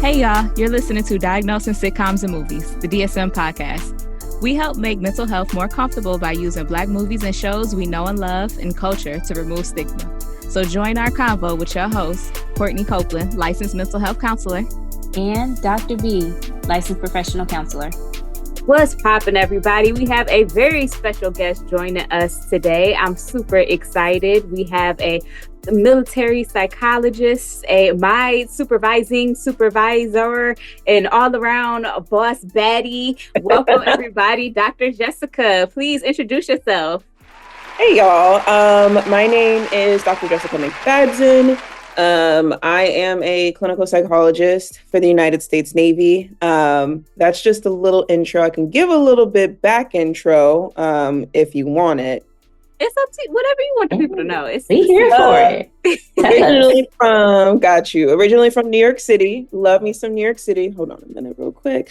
Hey y'all, you're listening to Diagnosing Sitcoms and Movies, the DSM podcast. We help make mental health more comfortable by using Black movies and shows we know and love and culture to remove stigma. So join our convo with your host, Courtney Copeland, licensed mental health counselor, and Dr. B, licensed professional counselor. What's poppin', everybody? We have a very special guest joining us today. I'm super excited. We have a military psychologist, my supervisor, and all-around boss baddie. Welcome, everybody. Dr. Jessica, please introduce yourself. Hey, y'all. My name is Dr. Jessica McFadzean. I am a clinical psychologist for the United States Navy. That's just a little intro. I can give a little bit back intro if you want it. It's up to you, whatever you want the people to know. Be here for it. Originally from New York City. Love me some New York City. Hold on a minute real quick.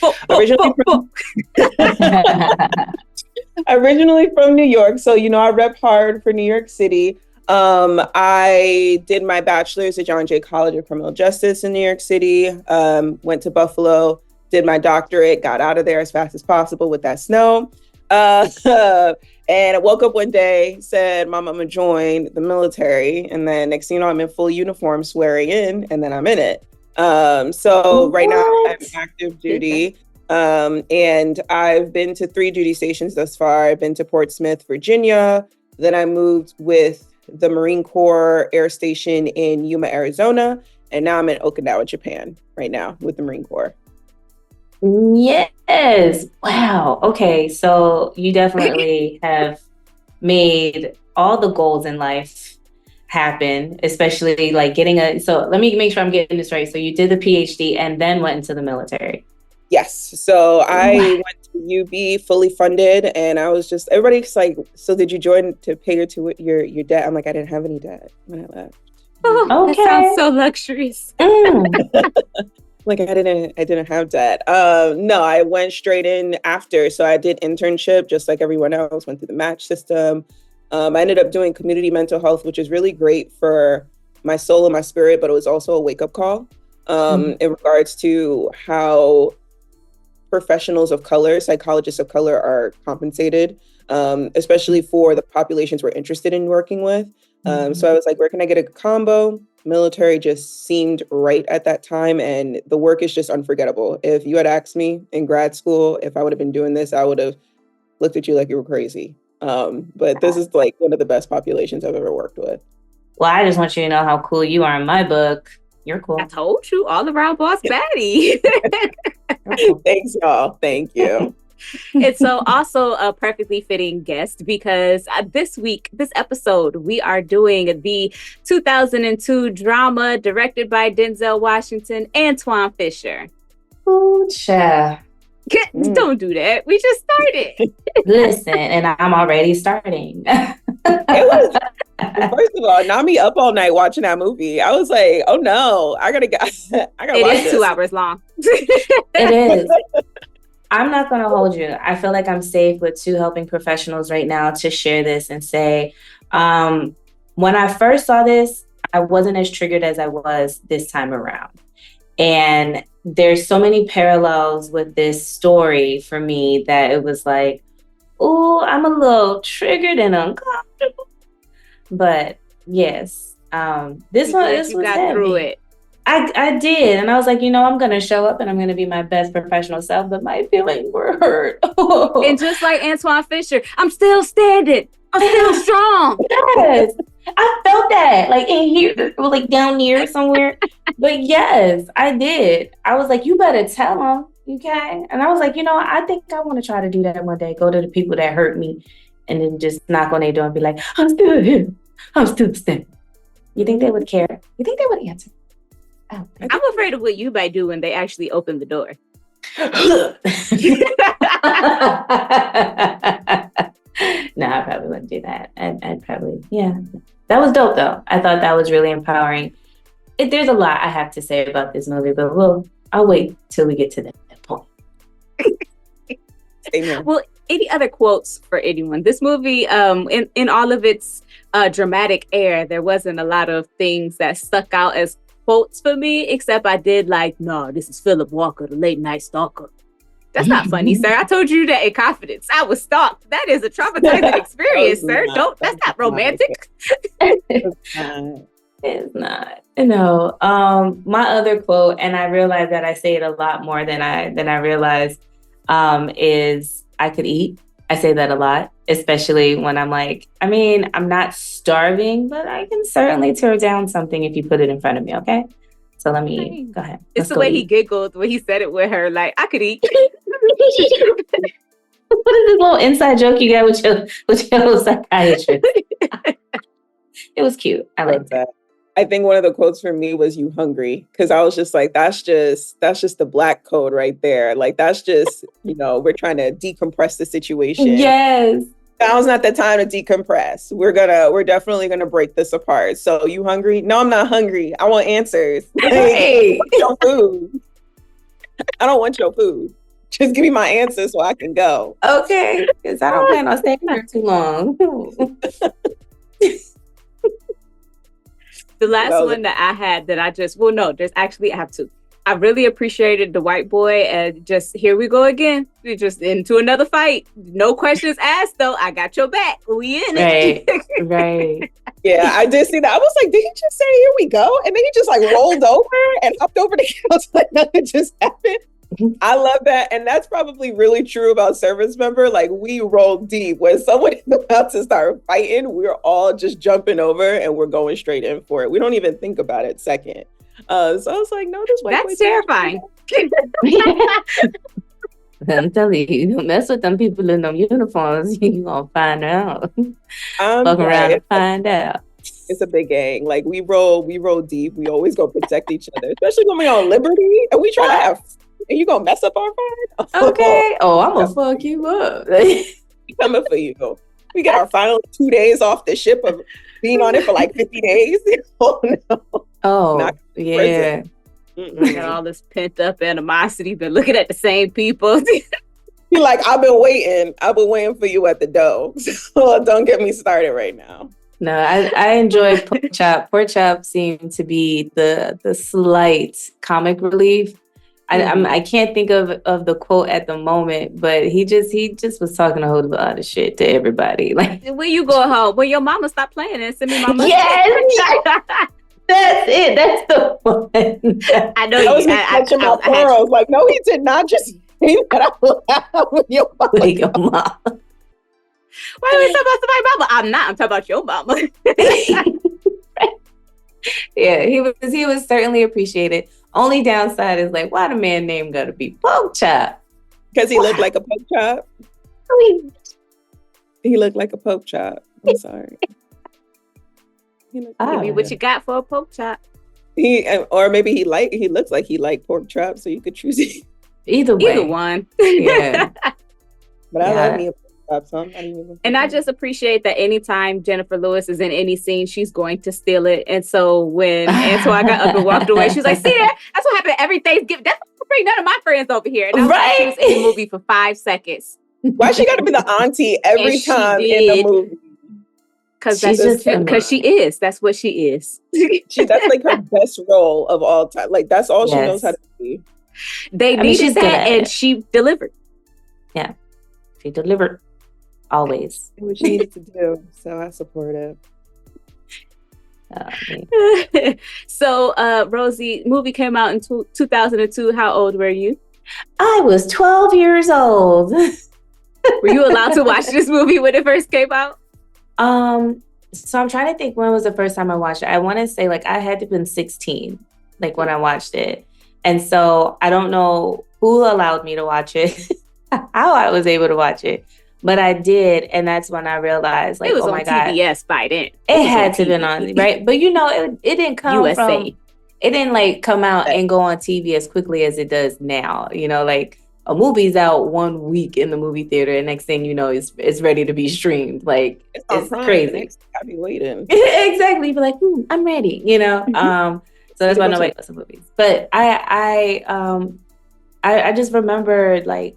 Originally from New York. So, I rep hard for New York City. I did my bachelor's at John Jay College of Criminal Justice in New York City. Went to Buffalo, did my doctorate, got out of there as fast as possible with that snow. And I woke up one day, said, Mom, I'm gonna join the military. And then next thing you know, I'm in full uniform swearing in, and then I'm in it. So right now I'm active duty. And I've been to 3 duty stations thus far. I've been to Portsmouth, Virginia. Then I moved with the Marine Corps Air Station in Yuma, Arizona. And now I'm in Okinawa, Japan right now with the Marine Corps. Yes. Wow. Okay. So you definitely have made all the goals in life happen, especially like so let me make sure I'm getting this right. So you did the PhD and then went into the military. Yes. So I went to UB fully funded, and I was just, everybody's like, so did you join to pay your debt? I'm like, I didn't have any debt when I left. Oh, okay. That sounds so luxurious. Like I didn't have debt. No, I went straight in after. So I did internship just like everyone else, went through the match system. I ended up doing community mental health, which is really great for my soul and my spirit, but it was also a wake-up call in regards to how professionals of color, psychologists of color are compensated, especially for the populations we're interested in working with. So I was like, where can I get a combo? Military just seemed right at that time, and the work is just unforgettable. If you had asked me in grad school if I would have been doing this, I would have looked at you like you were crazy. But this is like one of the best populations I've ever worked with. Well, I just want you to know how cool you are in my book. You're cool. I told you, all around boss baddie. Thanks, y'all. Thank you. It's so also a perfectly fitting guest because this episode, we are doing the 2002 drama directed by Denzel Washington, Antwone Fisher. Ooh, child. Don't do that. We just started. Listen, and I'm already starting. It was, first of all, not me up all night watching that movie. I was like, oh no, I gotta watch this. It is 2 hours long. It is. I'm not going to hold you. I feel like I'm safe with 2 helping professionals right now to share this and say, when I first saw this, I wasn't as triggered as I was this time around. And there's so many parallels with this story for me that it was like, oh, I'm a little triggered and uncomfortable. But yes, this one got through it. I did. And I was like, I'm going to show up and I'm going to be my best professional self, but my feelings were hurt. And just like Antwone Fisher, I'm still standing. I'm still strong. Yes. I felt that like in here, or like down here somewhere. But yes, I did. I was like, you better tell them. Okay. And I was like, I think I want to try to do that one day. Go to the people that hurt me and then just knock on their door and be like, I'm still here. I'm still standing. You think they would care? You think they would answer? I'm afraid of what you might do when they actually open the door. No, I probably wouldn't do that. I'd probably, yeah. That was dope, though. I thought that was really empowering. There's a lot I have to say about this movie, but I'll wait till we get to that point. Amen. Well, any other quotes for anyone? This movie, in all of its dramatic air, there wasn't a lot of things that stuck out as quotes for me, except I did like, no, this is Philip Walker, the late night stalker. That's not funny, sir. I told you that in confidence. I was stalked. That is a traumatizing experience, sir. That's not romantic. It's not. No. My other quote, and I realize that I say it a lot more than I realize, is I could eat. I say that a lot, especially when I'm like, I mean, I'm not starving, but I can certainly tear down something if you put it in front of me, okay? So let me go ahead. It's the way he giggled when he said it with her, like, I could eat. What is this little inside joke you got with your psychiatrist? It was cute. I liked that. I think one of the quotes for me was "You hungry?" Because I was just like, that's just the Black code right there. Like that's just, we're trying to decompress the situation. Yes. Now's not the time to decompress. We're definitely gonna break this apart. So you hungry? No, I'm not hungry. I want answers. Hey. I want your food. I don't want your food. Just give me my answers so I can go. Okay. Because I don't plan on staying here too long. The last one that I had that I have two. I really appreciated the white boy, and just here we go again. We just into another fight. No questions asked though. I got your back. We in it. Right. Yeah, I did see that. I was like, did he just say here we go? And then he just like rolled over and hopped over the couch like nothing just happened. I love that. And that's probably really true about service member. Like we roll deep. When someone is about to start fighting, we're all just jumping over and we're going straight in for it. We don't even think about it second. So I was like, no, this white That's terrifying. I'm telling you, you don't mess with them people in them uniforms, you're going to find out. Walk around and find out. It's a big gang. Like we roll deep. We always go protect each other, especially when we're on Liberty and we try to have. And you gonna mess up our fun? Okay. Oh, I'm gonna fuck you up. Coming for you. We get our final 2 days off the ship of being on it for like 50 days. Oh no. Oh yeah. I got all this pent up animosity. Been looking at the same people. You're like, I've been waiting for you at the door. So don't get me started right now. No, I enjoy Pork Chop. Pork Chop seemed to be the slight comic relief. I can't think of the quote at the moment, but he just was talking a whole lot of shit to everybody. Like, when you go home, when your mama stop playing and send me my money. Yes, that's it. That's the one. I know I was catching my pearls. Like, no, he did not just say that out loud with your mama. With your mama. Why are we talking about somebody's mama? I'm not. I'm talking about your mama. Yeah, he was certainly appreciated. Only downside is like, why the man name gotta be Pork Chop? Because he looked like a pork chop. He looked like a pork chop. I'm sorry. Maybe what you got for a pork chop? Or maybe he looks like he liked pork chop, so you could choose either way. Either one. Yeah. But I love me a pork chop, so I'm not even. And I just appreciate that anytime Jennifer Lewis is in any scene, she's going to steal it. And so when Antwone got up and walked away, she was like, see that? That's what happened every Thanksgiving. That's what bring none of my friends over here. And I was like, she was in the movie for 5 seconds. Why she got to be the auntie every time in the movie? Because she is. That's what she is. That's like her best role of all time. Like that's all she knows how to be. They needed that, and she delivered. Yeah, she delivered. Always. What she needed to do. So I support it. So, Rosie, movie came out in 2002. How old were you? I was 12 years old. Were you allowed to watch this movie when it first came out? So I'm trying to think when was the first time I watched it. I want to say like I had to have been 16, like when I watched it. And so I don't know who allowed me to watch it, how I was able to watch it, but I did. And that's when I realized like, it was oh my God. TBS by then. It had to have been on, right? But it didn't come USA. It didn't like come out and go on TV as quickly as it does now. Like a movie's out 1 week in the movie theater, and next thing you know, it's ready to be streamed. Like it's crazy. I'll be waiting. Exactly. You'd be like, I'm ready. So that's why I know like some movies. But I just remember like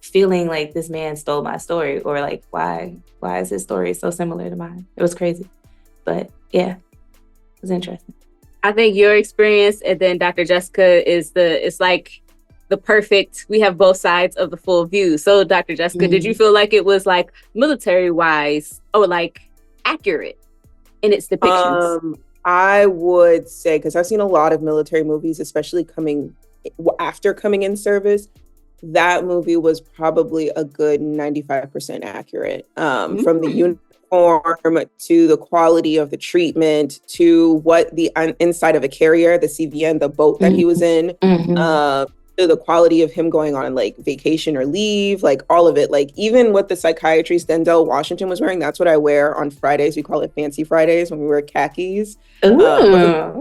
feeling like this man stole my story, or like why is his story so similar to mine? It was crazy, but yeah, it was interesting. I think your experience and then Dr. Jessica it's like the perfect, we have both sides of the full view. So Dr. Jessica, did you feel like it was like military wise or like accurate in its depictions? I would say, because I've seen a lot of military movies, especially after coming in service, that movie was probably a good 95% accurate. From the uniform to the quality of the treatment to what the inside of a carrier, the CVN, the boat that he was in, to the quality of him going on like vacation or leave, like all of it. Like even what the psychiatrist Denzel Washington was wearing, that's what I wear on Fridays. We call it Fancy Fridays when we wear khakis. We wear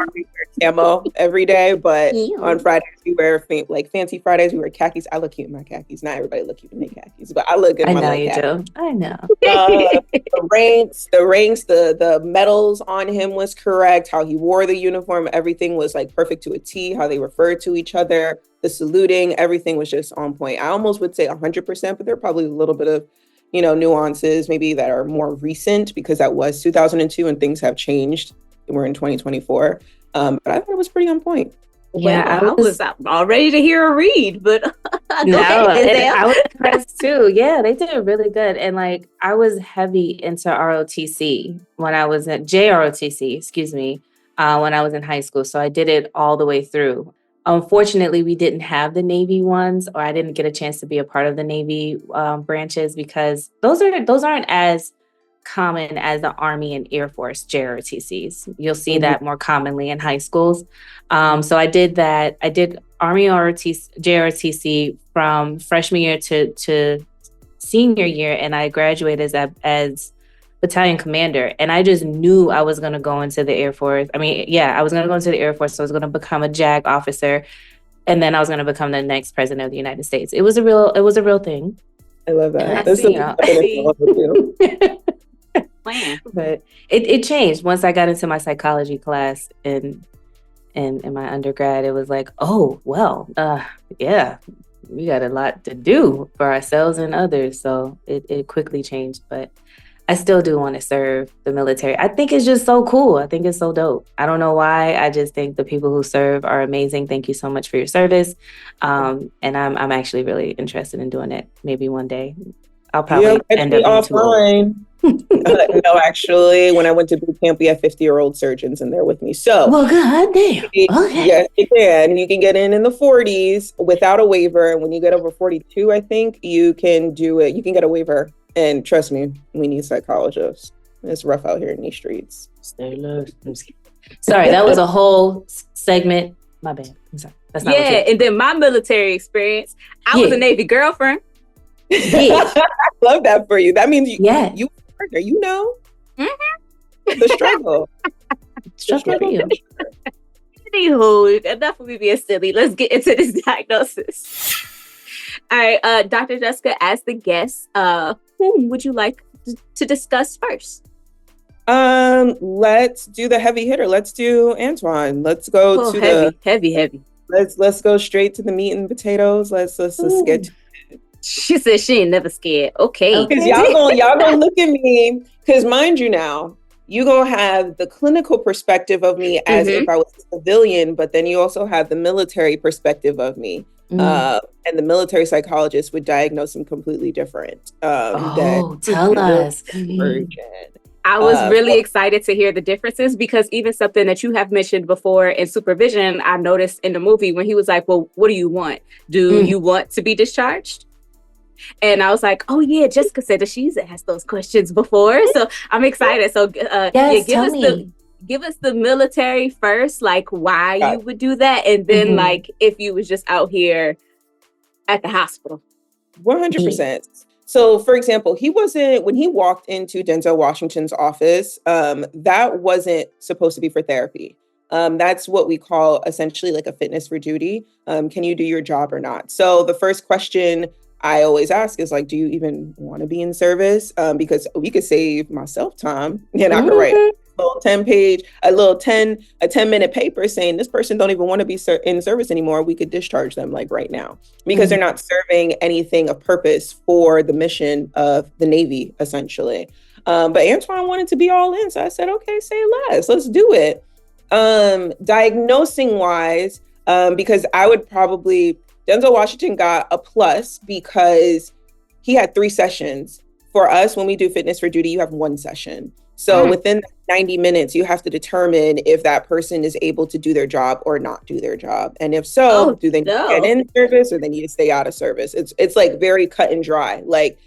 camo every day, but on Fridays we wear Fancy Fridays. We wear khakis. I look cute in my khakis. Not everybody look cute in their khakis, but I look good in my khakis. I know. The ranks, the medals on him was correct. How he wore the uniform, everything was like perfect to a T. How they referred to each other, the saluting, everything was just on point. I almost would say 100%, but there are probably a little bit of, nuances maybe that are more recent because that was 2002 and things have changed. We're in 2024. But I thought it was pretty on point. Yeah, I was all ready to hear a read, but I was impressed too. Yeah, they did it really good. And like, I was heavy into ROTC when I was at JROTC, excuse me, when I was in high school. So I did it all the way through. Unfortunately, we didn't have the Navy ones, or I didn't get a chance to be a part of the Navy branches because those aren't as common as the Army and Air Force JROTCs. You'll see that more commonly in high schools. So I did that. I did Army JROTC from freshman year to senior year, and I graduated as battalion commander. And I just knew I was going to go into the Air Force. I was going to go into the Air Force. So I was going to become a JAG officer, and then I was going to become the next president of the United States. It was a real thing. I love that. But it changed once I got into my psychology class in my undergrad. It was like, oh, well, yeah, we got a lot to do for ourselves and others. So it quickly changed, but I still do want to serve the military. I think it's just so cool. I think it's so dope. I don't know why. I just think the people who serve are amazing. Thank you so much for your service. And I'm actually really interested in doing it. Maybe one day. I'll probably end up being too old. No, actually, when I went to boot camp, we had 50-year-old surgeons in there with me. So, well, goddamn. Okay. Yes, you can. You can get in the 40s without a waiver. And when you get over 42, I think you can do it. You can get a waiver. And trust me, we need psychologists. It's rough out here in these streets. Stay low. Sorry, that was a whole segment. My bad. I'm sorry. That's not and then my military experience. I was a Navy girlfriend. Yeah. I love that for you. That means you partner, the struggle. Anywho, enough of me being silly. Let's get into this diagnosis. All right, Dr. Jessica, as the guest, whom would you like to discuss first? Let's do the heavy hitter. Let's do Antwone. Let's go heavy. Let's go straight to the meat and potatoes. Let's get to it. She said she ain't never scared. Okay. Because y'all gonna look at me. Because mind you now, you gonna have the clinical perspective of me as if I was a civilian, but then you also have the military perspective of me. And the military psychologist would diagnose them completely different. Tell us. I was really excited to hear the differences because even something that you have mentioned before in supervision, I noticed in the movie when he was like, well, what do you want? Do you want to be discharged? And I was like, oh yeah, Jessica said that she's asked those questions before. So I'm excited. So give us the military first, like why you would do that. And then like if you was just out here at the hospital. 100%. So for example, when he walked into Denzel Washington's office, that wasn't supposed to be for therapy. That's what we call essentially like a fitness for duty. Can you do your job or not? So the first question I always ask is like, do you even want to be in service? Because we could save myself time and I could write a little 10-minute paper saying this person don't even want to be in service anymore. We could discharge them like right now because they're not serving anything of purpose for the mission of the Navy, essentially. But Antwone wanted to be all in. So I said, okay, say less. Let's do it. Diagnosing wise, because I would probably, Denzel Washington got a plus because he had 3 sessions. For us, when we do fitness for duty, you have 1 session. So within 90 minutes, you have to determine if that person is able to do their job or not do their job. And if so, do they need to get in service or they need to stay out of service? It's like very cut and dry. Like,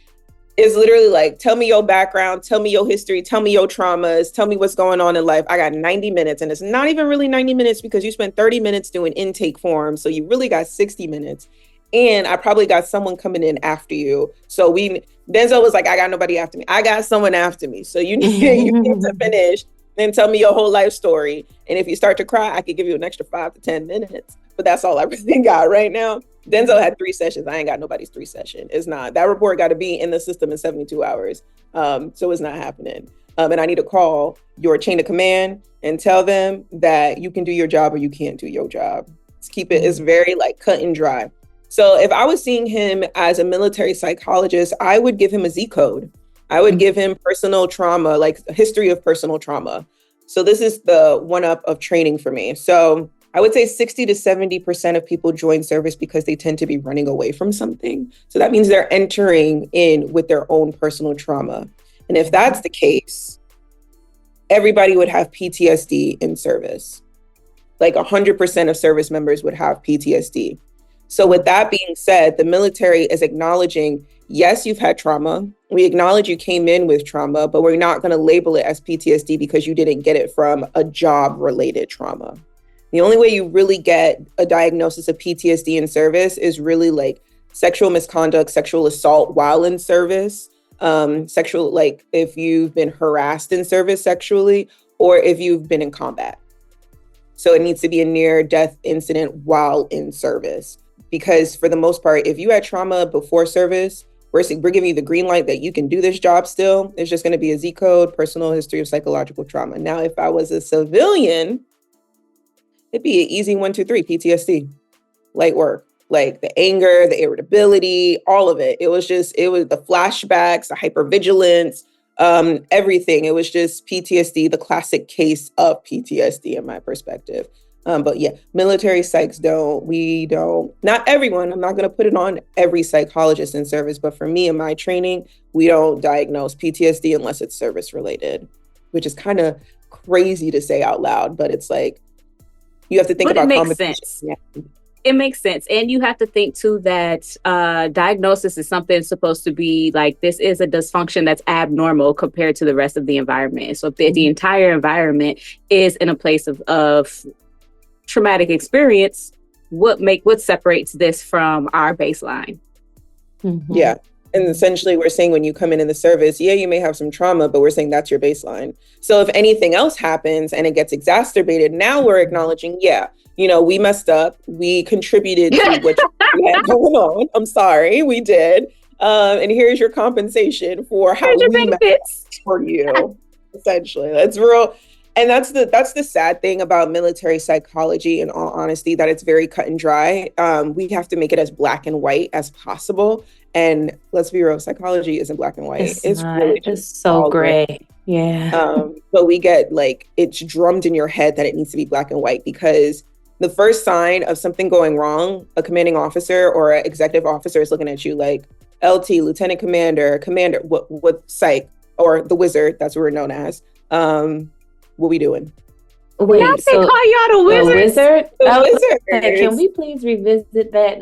it's literally like, tell me your background, tell me your history, tell me your traumas, tell me what's going on in life. I got 90 minutes, and it's not even really 90 minutes because you spent 30 minutes doing intake forms. So you really got 60 minutes. And I probably got someone coming in after you. So Denzel was like, I got nobody after me. I got someone after me. So you need to finish and tell me your whole life story. And if you start to cry, I could give you an extra 5 to 10 minutes. But that's all I really got right now. Denzel had 3 sessions. I ain't got nobody's 3 session. It's not. That report got to be in the system in 72 hours. So it's not happening. And I need to call your chain of command and tell them that you can do your job or you can't do your job. Let's keep it. It's very like cut and dry. So if I was seeing him as a military psychologist, I would give him a Z code. I would give him personal trauma, like a history of personal trauma. So this is the 1-up of training for me. So I would say 60 to 70% of people join service because they tend to be running away from something. So that means they're entering in with their own personal trauma. And if that's the case, everybody would have PTSD in service. Like 100% of service members would have PTSD. So with that being said, the military is acknowledging, yes, you've had trauma. We acknowledge you came in with trauma, but we're not going to label it as PTSD because you didn't get it from a job-related trauma. The only way you really get a diagnosis of PTSD in service is really like sexual misconduct, sexual assault while in service, sexual, like if you've been harassed in service sexually, or if you've been in combat. So it needs to be a near-death incident while in service. Because for the most part, if you had trauma before service, we're giving you the green light that you can do this job still. It's just going to be a Z code, personal history of psychological trauma. Now, if I was a civilian, it'd be an easy 1, 2, 3 PTSD, light work, like the anger, the irritability, all of it. It was the flashbacks, the hypervigilance, everything. It was just PTSD, the classic case of PTSD in my perspective. But yeah, military psychs not everyone, I'm not going to put it on every psychologist in service, but for me in my training, we don't diagnose PTSD unless it's service related, which is kind of crazy to say out loud, but it's like, you have to think about it makes sense. Yeah. It makes sense. And you have to think too that diagnosis is something supposed to be like, this is a dysfunction that's abnormal compared to the rest of the environment. So if the entire environment is in a place of traumatic experience, what separates this from our baseline? Yeah. And essentially we're saying when you come in the service, yeah, you may have some trauma, but we're saying that's your baseline. So if anything else happens and it gets exacerbated, now we're acknowledging, yeah, we messed up. We contributed to what you had going on. I'm sorry, we did. And here's your compensation for how we messed for you. Essentially, that's real. And that's the sad thing about military psychology, in all honesty, that it's very cut and dry. We have to make it as black and white as possible. And let's be real, psychology isn't black and white. It's so gray. Yeah. But we get it's drummed in your head that it needs to be black and white, because the first sign of something going wrong, a commanding officer or an executive officer is looking at you like, LT, lieutenant commander, what psych, or the wizard, that's what we're known as. What we doing? Wait, they call y'all the wizards? The wizard? Can we please revisit that?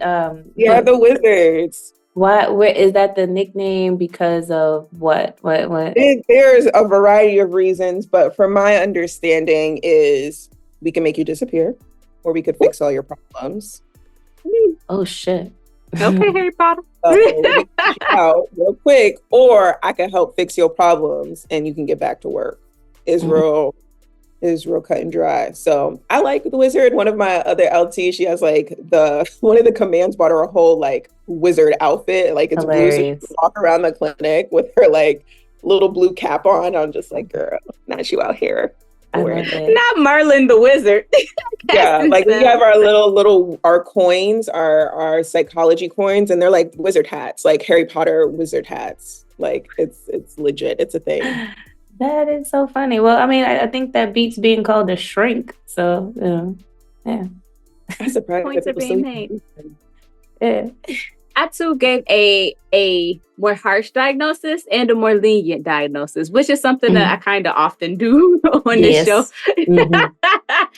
The wizards. Where is that the nickname because of what? There's a variety of reasons, but from my understanding is we can make you disappear, or we could fix all your problems. Oh shit. Okay, Harry Potter. We can get you out real quick, or I can help fix your problems and you can get back to work. Is real cut and dry. So I like the wizard. One of my other LT, she has one of the commands bought her a whole wizard outfit. It's blue, so she can walk around the clinic with her little blue cap on. I'm just like, girl, not you out here. Not Merlin the wizard. Yeah, we have our coins, our psychology coins, and they're wizard hats, Harry Potter wizard hats. It's legit. It's a thing. That is so funny. Well, I mean, I think that beats being called a shrink. So, yeah. I'm surprised Points are people being still made. Yeah. I too gave a more harsh diagnosis and a more lenient diagnosis, which is something that I kind of often do on this show.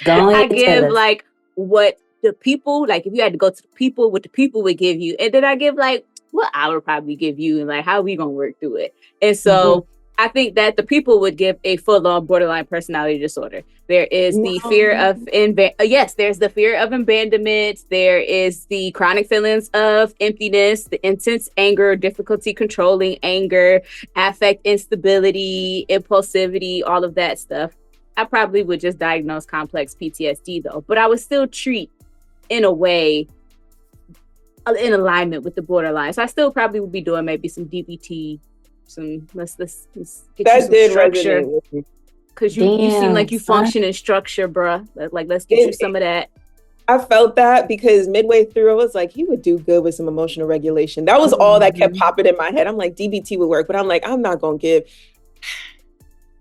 I give like what the people, like if you had to go to the people, what the people would give you. And then I give like what I would probably give you and like how we gonna work through it. And so I think that the people would give a full-on borderline personality disorder. There is the fear of there's the fear of abandonment. There is the chronic feelings of emptiness, the intense anger, difficulty controlling anger, affect instability, impulsivity, all of that stuff. I probably would just diagnose complex PTSD though, but I would still treat in a way in alignment with the borderline. So I still probably would be doing maybe some DBT. Let's get that you some did structure resonate with me. because you seem like you function in structure, bruh. Like let's get you some of that. I felt that because midway through I was like, he would do good with some emotional regulation. That was all that kept popping in my head. I'm like, DBT would work, but I'm like, I'm not gonna give.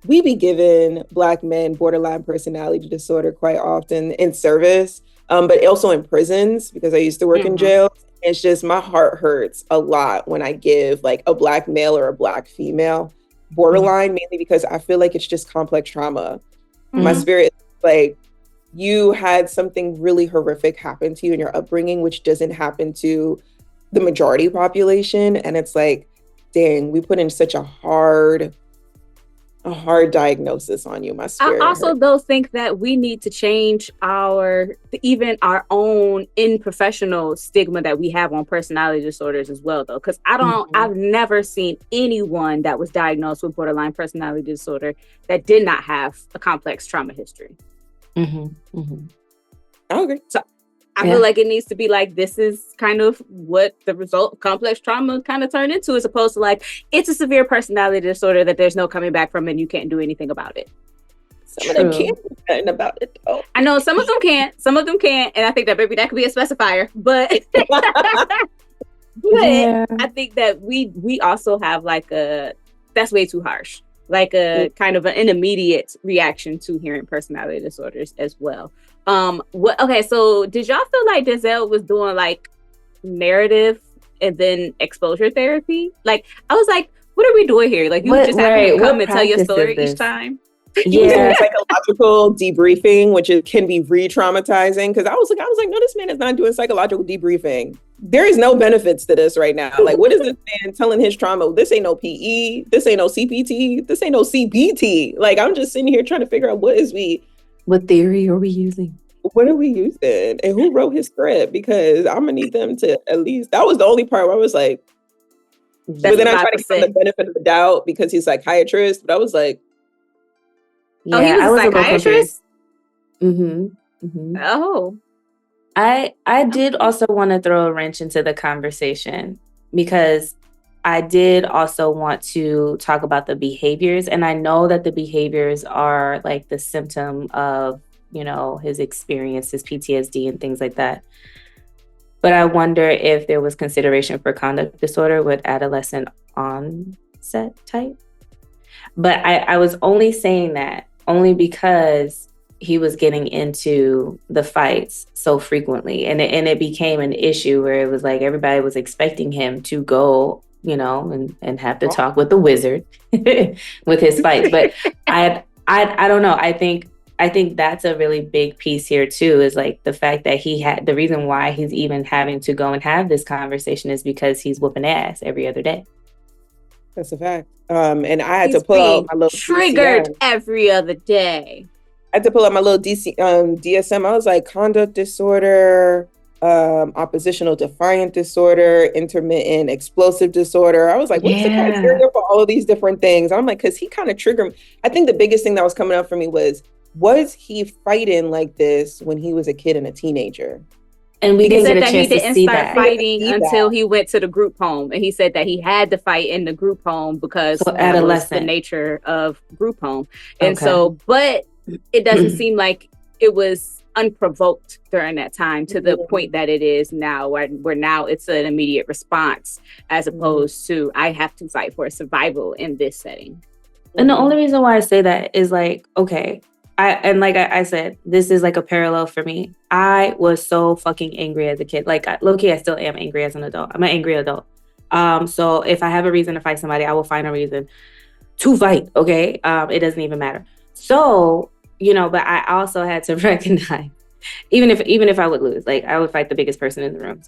We be giving Black men borderline personality disorder quite often in service, but also in prisons because I used to work in jail. It's just my heart hurts a lot when I give like a Black male or a Black female borderline, mainly because I feel like it's just complex trauma. My spirit, like you had something really horrific happen to you in your upbringing, which doesn't happen to the majority population. And it's like, dang, we put in such a hard diagnosis on you. My spirit I also hurt. though think that we need to change even our own in professional stigma that we have on personality disorders as well though, because I've never seen anyone that was diagnosed with borderline personality disorder that did not have a complex trauma history. I agree. So I feel like it needs to be like, this is kind of what the result of complex trauma kind of turned into, as opposed to like, it's a severe personality disorder that there's no coming back from and you can't do anything about it. Some of them can't do nothing about it though. I know some of them can't, and I think that maybe that could be a specifier, but I think that we also have like that's way too harsh, like a kind of an immediate reaction to hearing personality disorders as well. So did y'all feel like Denzel was doing like narrative and then exposure therapy? Like I was like, what are we doing here? Like you just have to come and tell your story each time. Yeah, psychological debriefing, which can be re-traumatizing. Because I was like, no, this man is not doing psychological debriefing. There is no benefits to this right now. Like, what is this man telling his trauma? This ain't no PE. This ain't no CPT. This ain't no CBT. Like, I'm just sitting here trying to figure out what theory are we using? What are we using? And who wrote his script? Because I'm gonna need them to at least. That was the only part where I was like, but then I tried to give him the benefit of the doubt because he's a psychiatrist. But I was like, he was a psychiatrist? Oh. I did also want to throw a wrench into the conversation because I did also want to talk about the behaviors. And I know that the behaviors are like the symptom of, his experience, his PTSD and things like that. But I wonder if there was consideration for conduct disorder with adolescent onset type. But I was only saying that only because he was getting into the fights so frequently. And it became an issue where it was like everybody was expecting him to go, and have to talk with the wizard with his fights. But I don't know. I think that's a really big piece here too, is like the fact that the reason why he's even having to go and have this conversation is because he's whooping ass every other day. That's a fact. And I had to pull out my little triggered every other day. I had to pull out my little DSM. I was like, conduct disorder, oppositional defiant disorder, intermittent explosive disorder. I was like, what's the criteria for all of these different things? I'm like, because he kind of triggered me. I think the biggest thing that was coming up for me was he fighting like this when he was a kid and a teenager? And we said that he didn't start fighting until he went to the group home. And he said that he had to fight in the group home because that was the nature of group home. And so, but it doesn't seem like it was unprovoked during that time to the point that it is now, where now it's an immediate response as opposed to I have to fight for survival in this setting. And the only reason why I say that is like, okay, I said, this is like a parallel for me. I was so fucking angry as a kid. Like, low-key, I still am angry as an adult. I'm an angry adult. So if I have a reason to fight somebody, I will find a reason to fight, okay? It doesn't even matter. So, but I also had to recognize, even if I would lose, like, I would fight the biggest person in the room.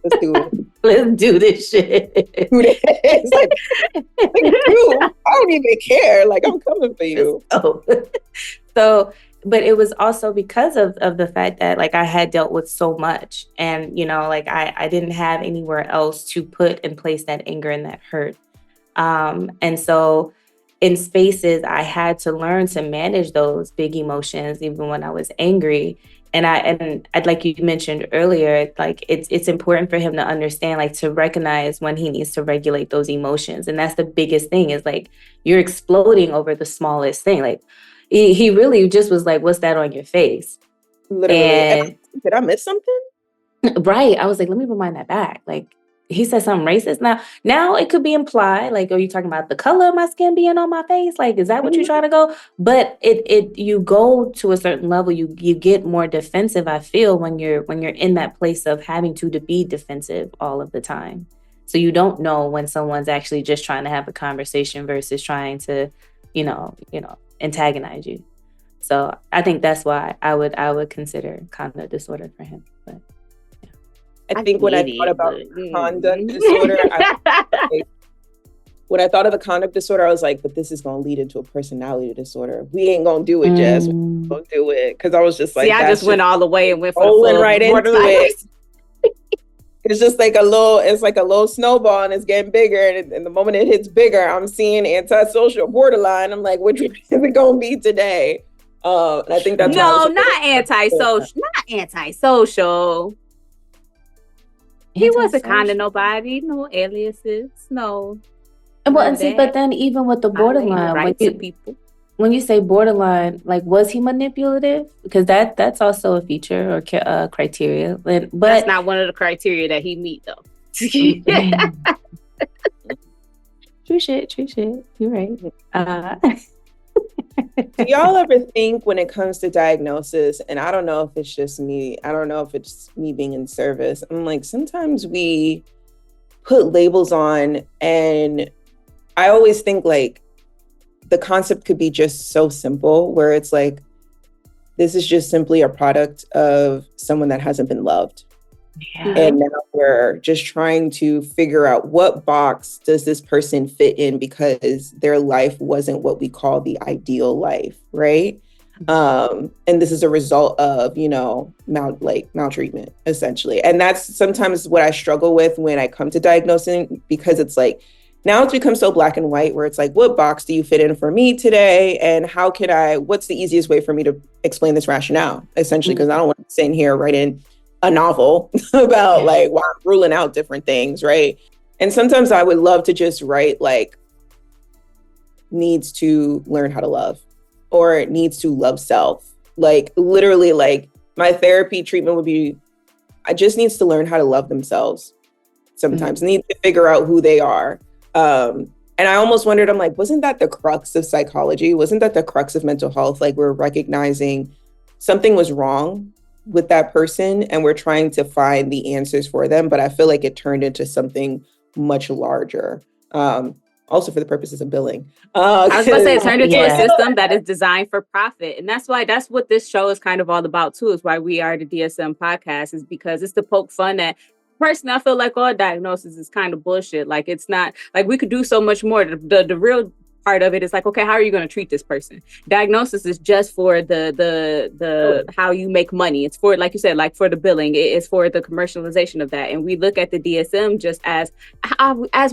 Let's do it. Let's do this shit. It's like, I don't even care. Like, I'm coming for you. So, but it was also because of the fact that, like, I had dealt with so much, and like I didn't have anywhere else to put and place that anger and that hurt. And so in spaces, I had to learn to manage those big emotions, even when I was angry. And I'd like you mentioned earlier, like it's important for him to understand, like, to recognize when he needs to regulate those emotions. And that's the biggest thing, is like, you're exploding over the smallest thing. Like, he really just was like, what's that on your face? Literally. And did I miss something? Right. I was like, let me rewind that back. Like, he said something racist. Now it could be implied, like, are you talking about the color of my skin being on my face? Like, is that what you're trying to go? But you go to a certain level, you get more defensive, I feel, when you're in that place of having to be defensive all of the time. So you don't know when someone's actually just trying to have a conversation versus trying to, antagonize you. So I think that's why I would consider conduct disorder for him. But I think when I thought about conduct disorder, when I thought of the conduct disorder, I was like, but this is going to lead into a personality disorder. We ain't going to do it, Jess. We ain't going to do it. Because I was just like, see, I just went all the way and went for rolling right into it. It's just like a little snowball, and it's getting bigger. And the moment it hits bigger, I'm seeing antisocial, borderline. I'm like, which is it going to be today? And I think that's not antisocial. Not antisocial. He wasn't kind to nobody. No aliases. No. Well, and see, but then even with the borderline, when you say borderline, like, was he manipulative? Because that's also a feature or criteria. But that's not one of the criteria that he meet, though. True shit. You're right. Do y'all ever think, when it comes to diagnosis, and I don't know if it's just me, I don't know if it's me being in service, I'm like, sometimes we put labels on, and I always think, like, the concept could be just so simple, where it's like, this is just simply a product of someone that hasn't been loved. Yeah. And now we're just trying to figure out, what box does this person fit in, because their life wasn't what we call the ideal life, right? And this is a result of, maltreatment, essentially. And that's sometimes what I struggle with when I come to diagnosing, because it's like, now it's become so black and white, where it's like, what box do you fit in for me today? And what's the easiest way for me to explain this rationale, essentially? Because I don't want to sit in here writing a novel about like why I'm ruling out different things, right? And sometimes I would love to just write like, needs to learn how to love, or needs to love self. Like, literally, like, my therapy treatment would be, I just needs to learn how to love themselves. Sometimes need to figure out who they are. And I almost wondered, I'm like, wasn't that the crux of psychology? Wasn't that the crux of mental health? Like, we're recognizing something was wrong with that person, and we're trying to find the answers for them. But I feel like it turned into something much larger, also for the purposes of billing. I was going to say, it turned into a system that is designed for profit. And that's what this show is kind of all about, too, is why we are the DSM podcast, is because it's to poke fun at. Personally, I feel like all diagnosis is kind of bullshit. Like, it's not, like, we could do so much more. The real part of it is like, okay, how are you going to treat this person? Diagnosis is just for the how you make money. It's for, like you said, like, for the billing. It's for the commercialization of that. And we look at the DSM just as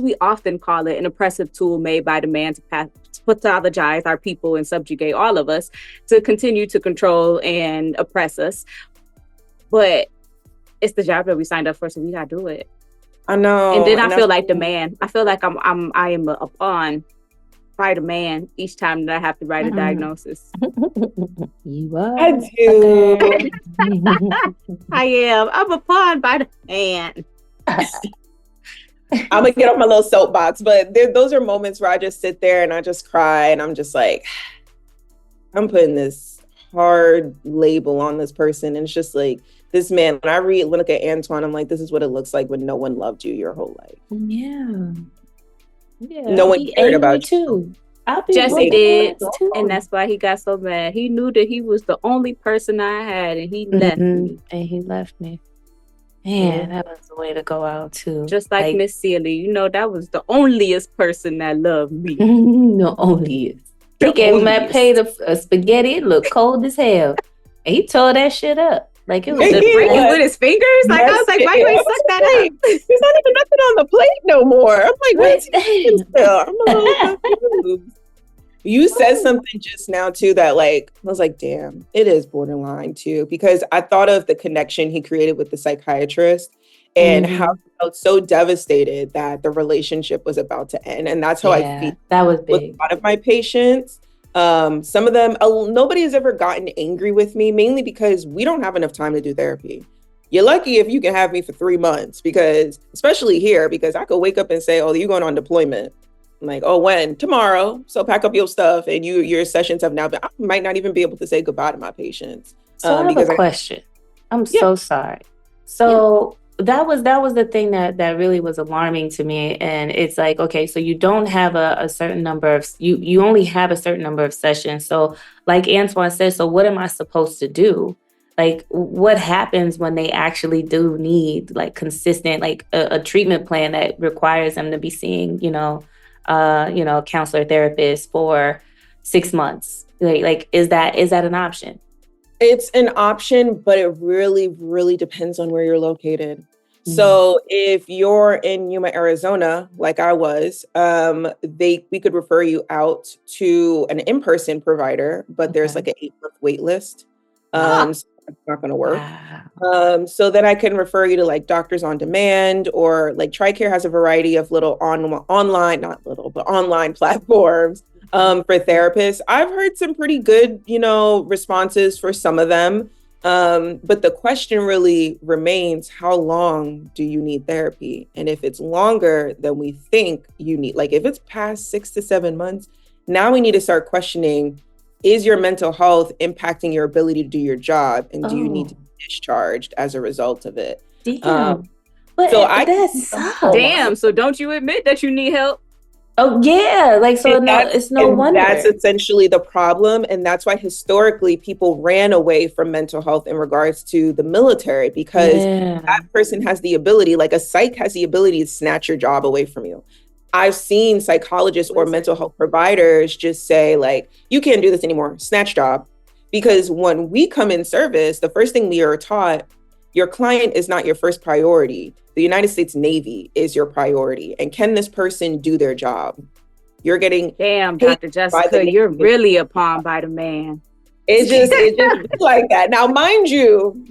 we often call it, an oppressive tool made by the man to pathologize our people and subjugate all of us, to continue to control and oppress us. But it's the job that we signed up for, so we gotta do it. I know. And then I feel like the man. I feel like I am a pawn by the man each time that I have to write a diagnosis. You are. I do. I am. I'm a pawn by the man. I'm gonna get on my little soapbox, but those are moments where I just sit there and I just cry and I'm just like, I'm putting this hard label on this person. And it's just like, this man, when I look at Antwone, I'm like, this is what it looks like when no one loved you your whole life. Yeah. No one cared about you. Jesse did, and that's why he got so mad. He knew that he was the only person I had, and he left me. And he left me. Man, that was the way to go out too. Just like Miss Sealy, that was the onlyest person that loved me. The onlyest. He gave him that plate of spaghetti. It looked cold as hell. And he tore that shit up. Like it was just with his fingers. Like I was like, why you ain't suck that up? There's not even nothing on the plate no more. I'm like, what's still? I'm a little confused. You said something just now too that like I was like, damn, it is borderline too, because I thought of the connection he created with the psychiatrist and how he felt so devastated that the relationship was about to end. And that's how I feel. That was big. With a lot of my patients. Some of them, nobody has ever gotten angry with me, mainly because we don't have enough time to do therapy. You're lucky if you can have me for 3 months, because especially here, because I could wake up and say, oh, you're going on deployment. I'm like, oh, when? Tomorrow. So pack up your stuff. And your sessions have now been, I might not even be able to say goodbye to my patients. So I have a question. I'm so sorry. So that was the thing that really was alarming to me. And it's like, okay, so you don't have a certain number of, you only have a certain number of sessions. So like Antwone said, so what am I supposed to do? Like, what happens when they actually do need like consistent, like a treatment plan that requires them to be seeing, counselor, therapist for 6 months? Like, is that an option? It's an option, but it really, really depends on where you're located. So if you're in Yuma, Arizona, like I was, we could refer you out to an in-person provider, but there's like an 8-month wait list. So it's not going to work. Wow. So then I can refer you to like Doctors on Demand, or like TRICARE has a variety of little online platforms for therapists. I've heard some pretty good, responses for some of them. But the question really remains, how long do you need therapy? And if it's longer than we think you need, like if it's past 6 to 7 months, now we need to start questioning, is your mental health impacting your ability to do your job? And do you need to be discharged as a result of it? Damn. So don't you admit that you need help? Oh yeah, like so. It's no wonder. That's essentially the problem, and that's why historically people ran away from mental health in regards to the military, because that person has the ability, like a psych has the ability to snatch your job away from you. I've seen psychologists or mental health providers just say like, you can't do this anymore, snatch job. Because when we come in service, the first thing we are taught, your client is not your first priority. The United States Navy is your priority. And can this person do their job? You're getting damn, Dr. Jessica, you're really a pawn by the man. It's just like that. Now, mind you,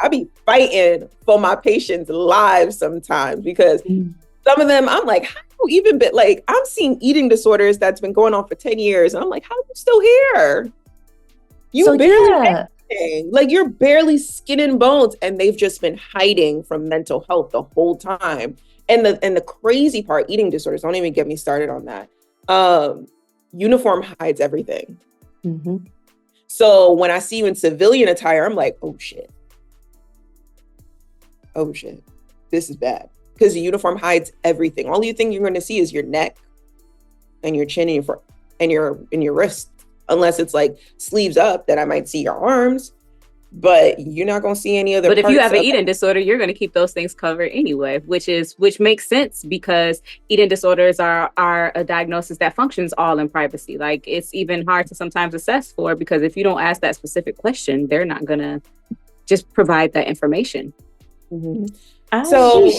I be fighting for my patients' lives sometimes, because some of them, I'm like, how you even been, like, I'm seeing eating disorders that's been going on for 10 years. And I'm like, how are you still here? Like you're barely skin and bones, and they've just been hiding from mental health the whole time. And the crazy part, eating disorders, don't even get me started on that. Uniform hides everything. So when I see you in civilian attire, I'm like, oh shit, this is bad, because the uniform hides everything. All you think you're going to see is your neck and your chin and your wrist. Unless it's like sleeves up, that I might see your arms, but you're not going to see any other. But if you have an eating disorder, you're going to keep those things covered anyway, which makes sense, because eating disorders are a diagnosis that functions all in privacy. Like it's even hard to sometimes assess for, because if you don't ask that specific question, they're not going to just provide that information. So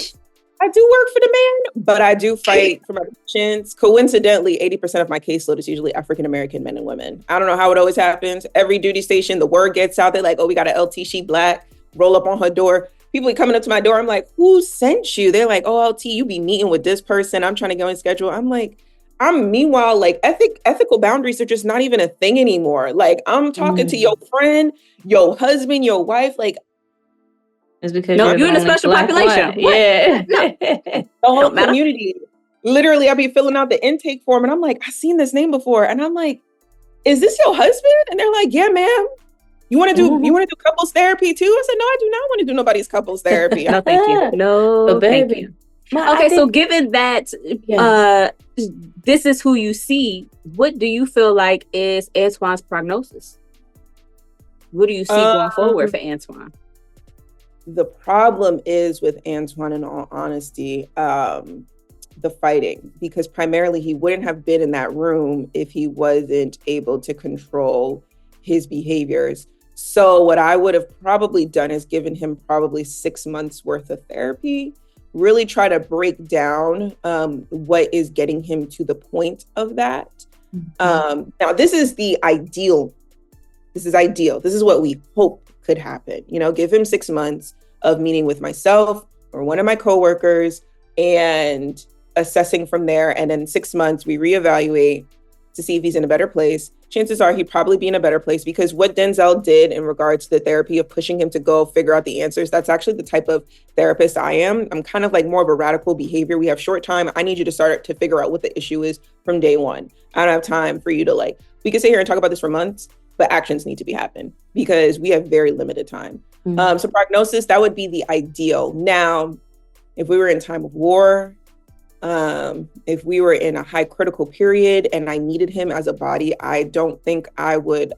I do work for the man, but I do fight for my patients. Coincidentally, 80% of my caseload is usually African-American men and women. I don't know how it always happens. Every duty station, the word gets out there like, oh, we got an LT, she black, roll up on her door. People are coming up to my door. I'm like, who sent you? They're like, oh, LT, you be meeting with this person. I'm trying to go on schedule. I'm like, meanwhile, like ethical boundaries are just not even a thing anymore. Like I'm talking to your friend, your husband, your wife. Like It's because No, you're in a the only special Black population. one. What? Yeah. The whole Don't matter. community. Literally, I'll be filling out the intake form and I'm like, I've seen this name before. And I'm like, is this your husband? And they're like, yeah, ma'am. You want to do couples therapy too? I said, no, I do not want to do nobody's couples therapy. No, thank you. No, thank you. Okay, so given that this is who you see, what do you feel like is Antwone's prognosis? What do you see going forward for Antwone? The problem is with Antwone, in all honesty, the fighting, because primarily he wouldn't have been in that room if he wasn't able to control his behaviors. So what I would have probably done is given him probably 6 months worth of therapy, really try to break down what is getting him to the point of that. Now, this is the ideal. This is ideal. This is what we hope could happen. You know, give him 6 months of meeting with myself or one of my coworkers and assessing from there. And then 6 months, we reevaluate to see if he's in a better place. Chances are he'd probably be in a better place, because what Denzel did in regards to the therapy of pushing him to go figure out the answers, that's actually the type of therapist I am. I'm kind of like more of a radical behavior. We have short time. I need you to start to figure out what the issue is from day one. I don't have time for you to we can sit here and talk about this for months, but actions need to be happening because we have very limited time. So prognosis, that would be the ideal. Now, if we were in time of war, if we were in a high critical period and I needed him as a body, I don't think I would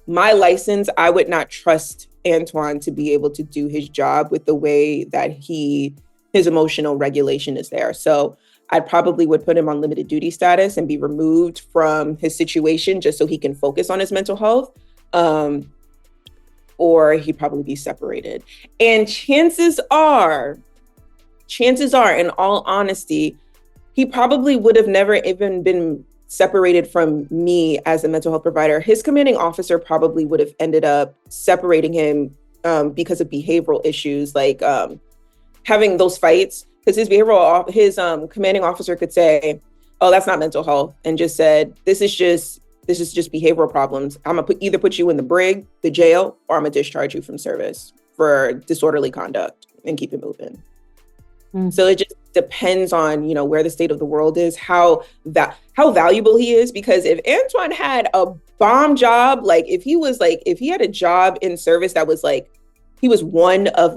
not trust Antwone to be able to do his job with the way that his emotional regulation is there. So I probably would put him on limited duty status and be removed from his situation just so he can focus on his mental health. Or he'd probably be separated. And chances are, in all honesty, he probably would have never even been separated from me as a mental health provider. His commanding officer probably would have ended up separating him because of behavioral issues, like having those fights. Because his commanding officer could say, "Oh, that's not mental health," and just said, "This is just behavioral problems. I'm gonna either put you in the brig, the jail, or I'm gonna discharge you from service for disorderly conduct and keep it moving." So it just depends on, where the state of the world is, how valuable he is. Because if Antwone had a bomb job, if he had a job in service that was he was one of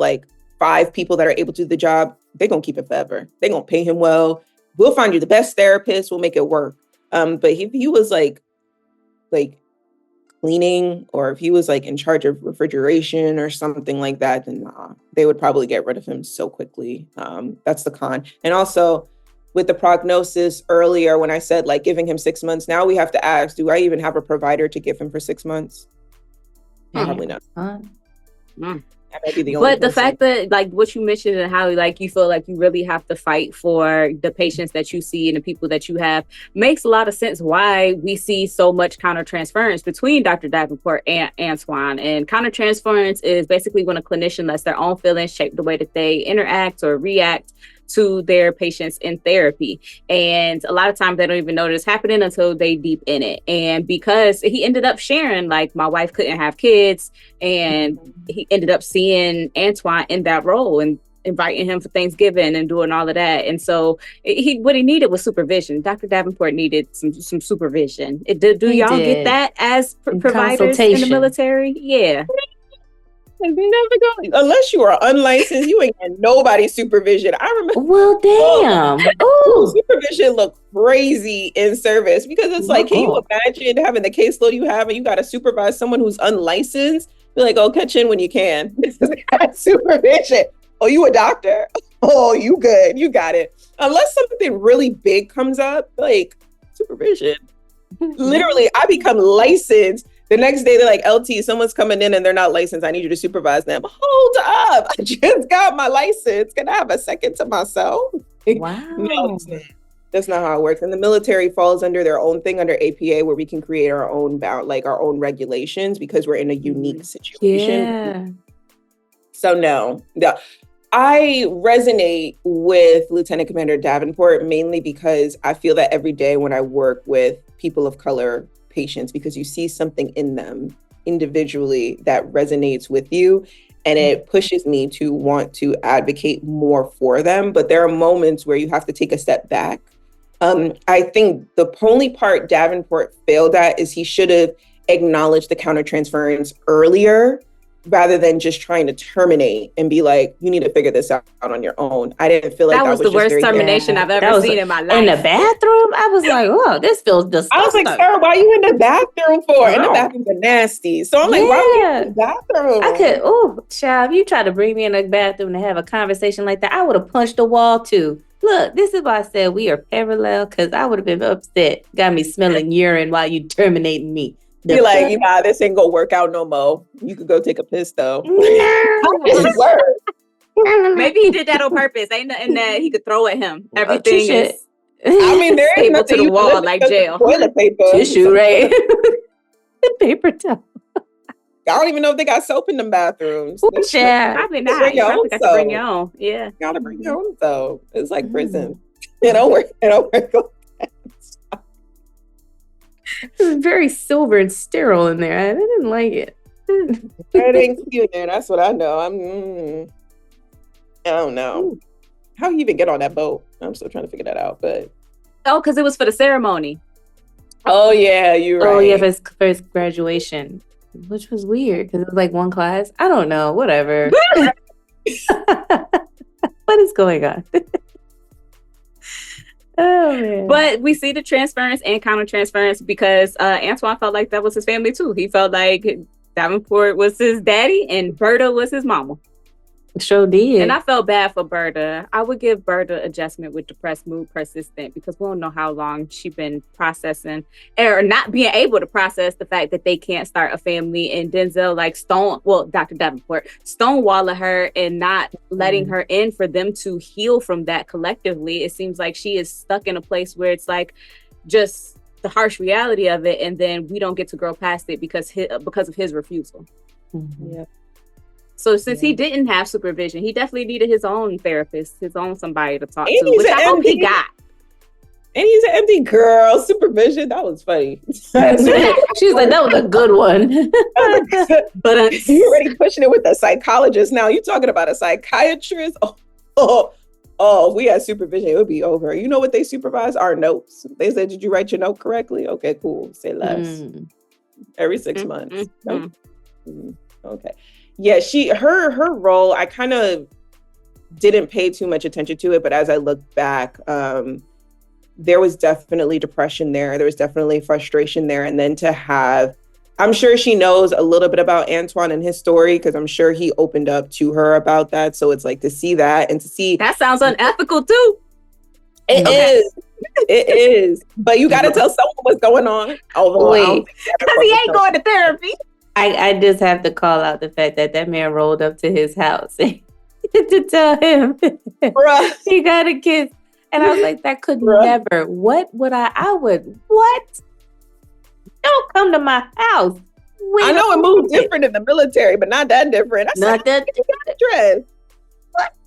5 people that are able to do the job, they're gonna keep it forever. They're gonna pay him well. We'll find you the best therapist. We'll make it work. But if he was like cleaning, or if he was in charge of refrigeration or something like that, then they would probably get rid of him so quickly. That's the con. And also with the prognosis earlier, when I said giving him 6 months, now we have to ask, do I even have a provider to give him for 6 months? Probably not. That might be the only But the person. fact that what you mentioned and how you feel like you really have to fight for the patients that you see and the people that you have makes a lot of sense why we see so much countertransference between Dr. Davenport and Antwone. And countertransference is basically when a clinician lets their own feelings shape the way that they interact or react to their patients in therapy. And a lot of times they don't even know it's happening until they deep in it. And because he ended up sharing, my wife couldn't have kids, and he ended up seeing Antwone in that role and inviting him for Thanksgiving and doing all of that. And so what he needed was supervision. Dr. Davenport needed some supervision. Do y'all get that as providers in the military? Yeah. Never go unless you are unlicensed. You ain't got nobody's supervision. I remember. Well, damn. Supervision looked crazy in service, because it's can you imagine having the caseload you have and you got to supervise someone who's unlicensed? You're like, catch in when you can. This is supervision. Oh, you a doctor? Oh, you good? You got it. Unless something really big comes up, supervision. Literally, I become licensed. The next day, they're like, LT, someone's coming in and they're not licensed. I need you to supervise them. Hold up. I just got my license. Can I have a second to myself? Wow. No, that's not how it works. And the military falls under their own thing, under APA, where we can create our own our own regulations, because we're in a unique situation. Yeah. So no. I resonate with Lieutenant Commander Davenport mainly because I feel that every day when I work with people of color patients, because you see something in them individually that resonates with you. and it pushes me to want to advocate more for them. But there are moments where you have to take a step back. I think the only part Davenport failed at is he should have acknowledged the countertransference earlier rather than just trying to terminate and be like, you need to figure this out on your own. I didn't feel like that was the worst termination I've ever seen in my life. In the bathroom, I was like, oh, this feels disgusting. I was like, Sarah, why are you in the bathroom for? And the bathrooms are nasty. So I'm like, why are you in the bathroom? I could, child, if you try to bring me in the bathroom to have a conversation like that, I would have punched the wall too. Look, this is why I said we are parallel, because I would have been upset. Got me smelling urine while you terminating me. Be like, this ain't gonna work out no more. You could go take a piss though. Maybe he did that on purpose. Ain't nothing that he could throw at him. Everything is. I mean, there is nothing to the wall like jail. Toilet paper, tissue, right? The paper towel. I don't even know if they got soap in them bathrooms. Probably not. You probably got to bring your own. Yeah, you gotta bring your own soap. It's like prison. It don't work. It don't work. It was very silver and sterile in there. I didn't like it. It ain't cute there. That's what I know. I don't know. Ooh. How you even get on that boat? I'm still trying to figure that out. But because it was for the ceremony. Oh yeah, you're right. Oh yeah, for his first graduation, which was weird because it was like one class. I don't know. Whatever. What is going on? Oh, man. But we see the transference and countertransference because Antwone felt like that was his family too. He felt like Davenport was his daddy and Berta was his mama. Sure did. And I felt bad for Berta. I would give Berta adjustment with depressed mood persistent because we don't know how long she's been processing or not being able to process the fact that they can't start a family, and Denzel Dr. Davenport stonewalling her and not letting her in for them to heal from that collectively. It seems like she is stuck in a place where it's like just the harsh reality of it, and then we don't get to grow past it because of his refusal. Mm-hmm. Yeah. So since he didn't have supervision, he definitely needed his own therapist, his own somebody to talk to, which I hope he got. And he's an empty girl. Supervision, that was funny. She's like, that was a good one. But you're already pushing it with a psychologist. Now you're talking about a psychiatrist. Oh, if we had supervision, it would be over. You know what they supervise? Our notes. They said, did you write your note correctly? Okay, cool. Say less. Every 6 months. Nope. Okay. Yeah, her role, I kind of didn't pay too much attention to it, but as I look back, there was definitely depression there. There was definitely frustration there. And then I'm sure she knows a little bit about Antwone and his story, because I'm sure he opened up to her about that. So it's like to see that and to see. That sounds unethical too. It is. But you got to tell someone what's going on. Because he ain't going to therapy. I just have to call out the fact that man rolled up to his house to tell him he got a kiss. And I was like, that could never. What? Don't come to my house. I know it moved different in the military, but not that different. Not that different.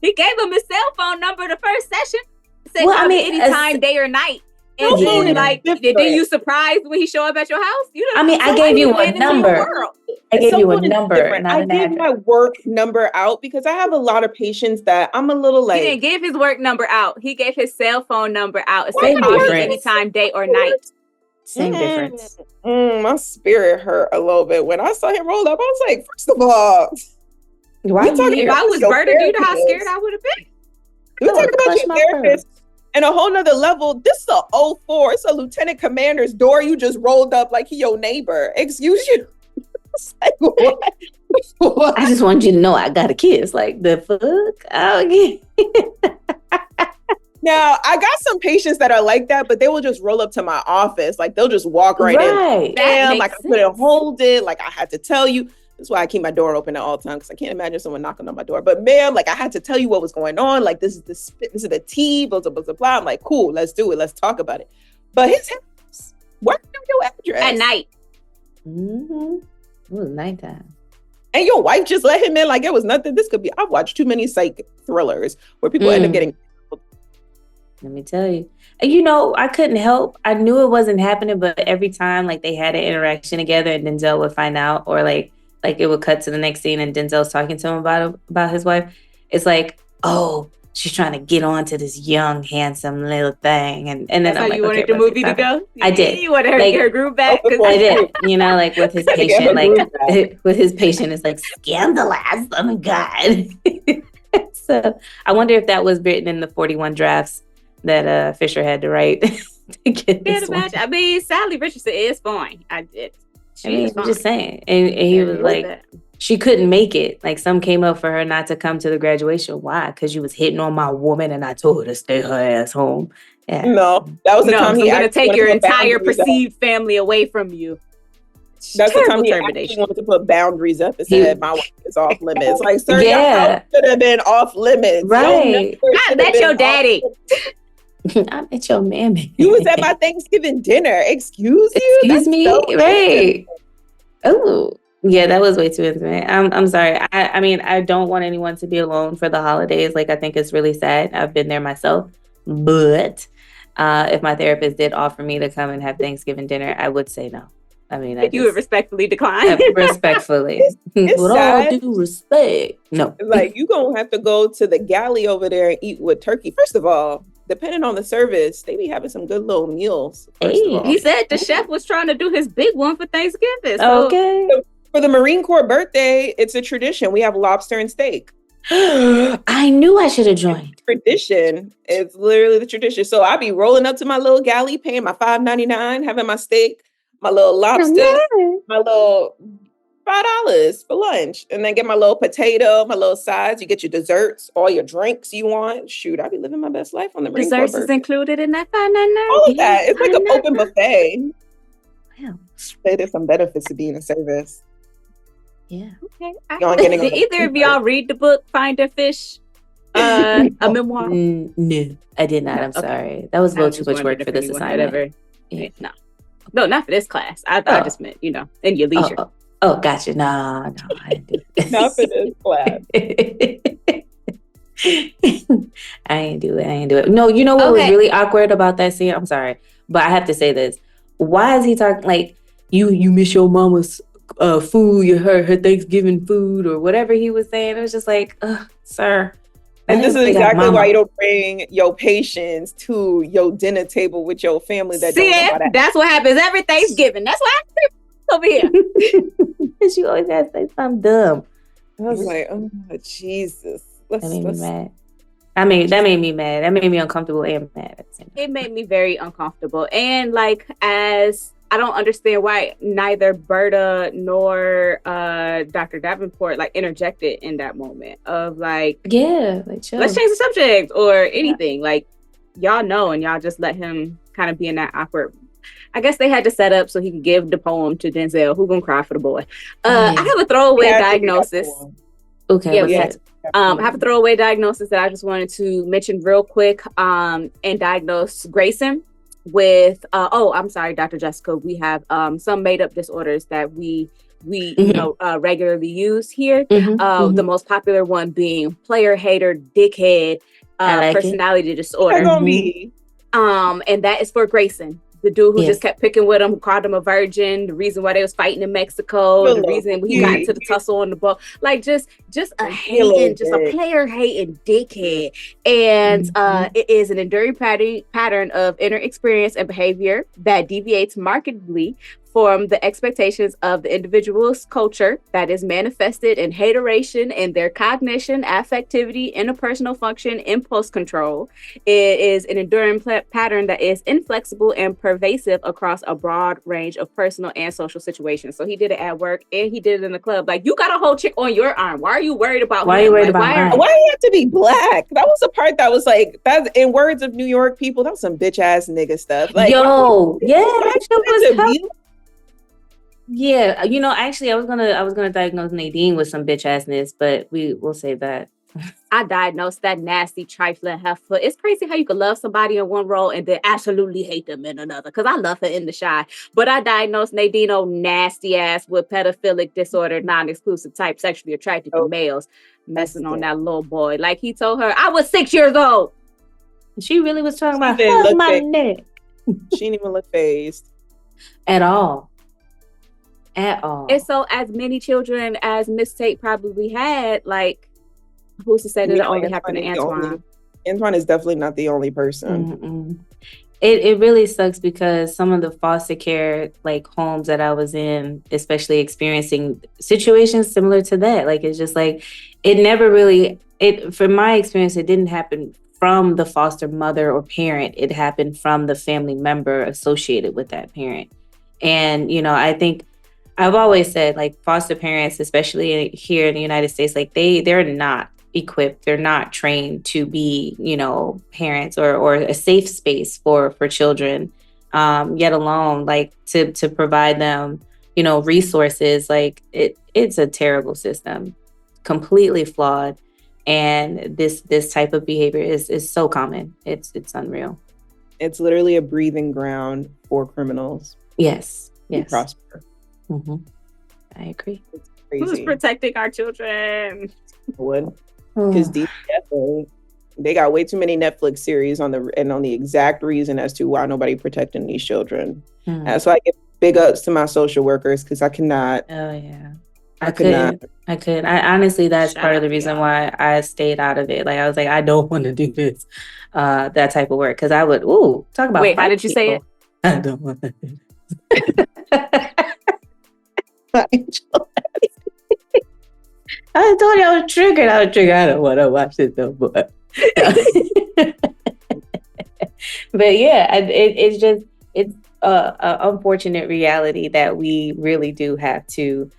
He gave him his cell phone number the first session. Said anytime, day or night. And then you surprised when he showed up at your house? I gave you a number. I gave you a number. I gave my work number out because I have a lot of patients that I'm a little like. He didn't give his work number out. He gave his cell phone number out. Same difference. Anytime, day or night. Same difference. My spirit hurt a little bit when I saw him roll up. I was like, first of all, if I was Berta, do you know how scared I would have been? You talking about your therapist? And a whole nother level, this is a 04. It's a lieutenant commander's door. You just rolled up like he your neighbor. Excuse you. Like, what? I just want you to know I got a kiss. Like, the fuck? Okay. Now, I got some patients that are like that, but they will just roll up to my office. Like, they'll just walk right in. Damn, like, I couldn't hold it. Like, I had to tell you. That's why I keep my door open at all times, because I can't imagine someone knocking on my door. But ma'am, like, I had to tell you what was going on. Like, this is the tea, blah, blah, blah, blah, blah. I'm like, cool, let's do it. Let's talk about it. But his house, where do your address? At night. Mm-hmm. It was nighttime. And your wife just let him in like it was nothing. I've watched too many psych thrillers where people end up getting. Let me tell you. And I couldn't help. I knew it wasn't happening, but every time like they had an interaction together and Denzel would find out, or like like it would cut to the next scene and Denzel's talking to him about his wife, it's like, oh, she's trying to get on to this young, handsome little thing. And then that's I'm how like, you wanted the movie to go? I did. You wanted her to get her groove back? I did. Like with his patient, with his patient, it's like scandalized. Oh my God. So I wonder if that was written in the 41 drafts that Fisher had to write to get this one. I mean, Sally Richardson is fine. I'm just saying. And he was like, she couldn't make it. Like, some came up for her not to come to the graduation. Why? Because you was hitting on my woman and I told her to stay her ass home. Yeah. No, that was the time he's going to take your entire perceived family away from you. That's the time he actually wanted to put boundaries up and said, my wife is off limits. Like, sir, your should have been off limits. Right. That's your daddy. I met your mammy. You was at my Thanksgiving dinner. Excuse you? Excuse me? So right. Oh, yeah, that was way too intimate. I'm sorry. I mean, I don't want anyone to be alone for the holidays. Like, I think it's really sad. I've been there myself. But if my therapist did offer me to come and have Thanksgiving dinner, I would say no. I mean, you would respectfully decline. Respectfully. It's with sad. all due respect. No. Like, you going to have to go to the galley over there and eat with turkey. First of all, depending on the service, they be having some good little meals. He said the chef was trying to do his big one for Thanksgiving. So. Okay. For the Marine Corps birthday, it's a tradition. We have lobster and steak. I knew I should have joined. Tradition. It's literally the tradition. So I'll be rolling up to my little galley, paying my $5.99, having my steak, my little lobster, my little $5 for lunch, and then get my little potato, my little sides. You get your desserts, all your drinks you want. Shoot, I be living my best life on the Marine Corps birthday. Desserts is included in that $5.99. All of that. It's like an open buffet. Wow. There's some benefits to being in service. Yeah. Okay. Did either of y'all read the book Find a Fish? A memoir? No, I did not. I'm sorry. That was a little too much work for this assignment. No, not for this class. I just meant, in your leisure. Oh, gotcha. No, I didn't do it. Not for this class. I ain't do it. No, you know what was really awkward about that scene? I'm sorry, but I have to say this. Why is he talking like you miss your mama's food, her Thanksgiving food, or whatever he was saying? It was just like, sir. And this is exactly why you don't bring your patients to your dinner table with your family. That's what happens every Thanksgiving. That's what happens over here. She always has to say something dumb. I was like, oh Jesus. That made me mad. That made me mad. That made me uncomfortable and mad. It made me very uncomfortable. And as I don't understand why neither Berta nor Dr. Davenport interjected in that moment of let's change the subject or anything. Like, y'all know, and y'all just let him kind of be in that awkward. I guess they had to set up so he could give the poem to Denzel. Who gonna cry for the boy? I have a throwaway diagnosis. Okay. Yeah, I have a throwaway diagnosis that I just wanted to mention real quick and diagnose Grayson with I'm sorry, Dr. Jessica, we have some made up disorders that we regularly use here. The most popular one being player hater, dickhead, personality disorder. And that is for Grayson. The dude who just kept picking with him, who called him a virgin, the reason why they was fighting in Mexico, the reason he got into the tussle on the boat, just a hating, just a player hating dickhead. And it is an enduring pattern of inner experience and behavior that deviates markedly from the expectations of the individual's culture that is manifested in hateration in their cognition, affectivity, interpersonal function, impulse control. It is an enduring pattern that is inflexible and pervasive across a broad range of personal and social situations. So he did it at work and he did it in the club. Like, you got a whole chick on your arm. Why are you worried about Why are you worried about him? Why do you have to be black? That was the part that was like, that's in words of New York people, that was some bitch ass nigga stuff. Like, Yeah, actually, I was gonna diagnose Nadine with some bitch assness, but we'll save that. I diagnosed that nasty, trifling heifer. It's crazy how you could love somebody in one role and then absolutely hate them in another. Because I love her in The Shy, but I diagnosed Nadine nasty ass with pedophilic disorder, non-exclusive type, sexually attracted to males, messing on that little boy. Like, he told her, I was 6 years old. She really was talking about my neck. She didn't even look phased at all. At all. And so, as many children as Miss Tate probably had, like, who's to say that it only happened to Antwone? Antwone is definitely not the only person. Mm-mm. It really sucks because some of the foster care like homes that I was in, especially experiencing situations similar to that, like it's just like it never really from my experience, it didn't happen from the foster mother or parent. It happened from the family member associated with that parent. And I think I've always said like foster parents, especially here in the United States, like they're not equipped, they're not trained to be parents or a safe space for children, yet alone like to provide them resources. Like it's a terrible system, completely flawed, and this type of behavior is so common. It's unreal. It's literally a breathing ground for criminals. Yes to prosper. Mm-hmm. I agree. It's crazy. Who's protecting our children? Because they got way too many Netflix series on the exact reason as to why nobody protecting these children. So I give big ups to my social workers because I cannot. Oh yeah, I couldn't. I honestly, that's part of the reason why I stayed out of it. Like I was like, I don't want to do this, that type of work, because I would talk about. Wait, how did you say it? I don't want to do this. I told you I was triggered. I don't want to watch it no more. But yeah, it's an unfortunate reality that we really do have to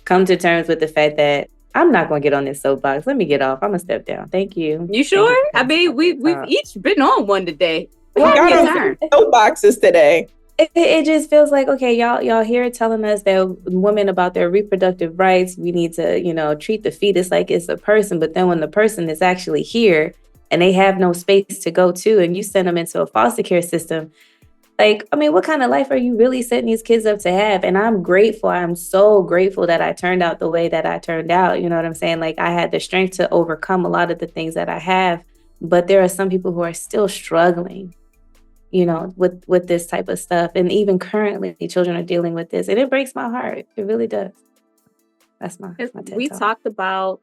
come to terms with the fact that I'm not going to get on this soapbox. Let me get off. I'm going to step down. Thank you. You sure? I mean, we've each been on one today. We got on soapboxes today. It just feels like, okay, y'all here telling us that women about their reproductive rights, we need to, treat the fetus like it's a person. But then when the person is actually here and they have no space to go to, and you send them into a foster care system, like, I mean, what kind of life are you really setting these kids up to have? And I'm grateful. I'm so grateful that I turned out the way that I turned out. You know what I'm saying? Like I had the strength to overcome a lot of the things that I have. But there are some people who are still struggling, with this type of stuff. And even currently, children are dealing with this. And it breaks my heart. It really does. That's my TED We talk. talked about,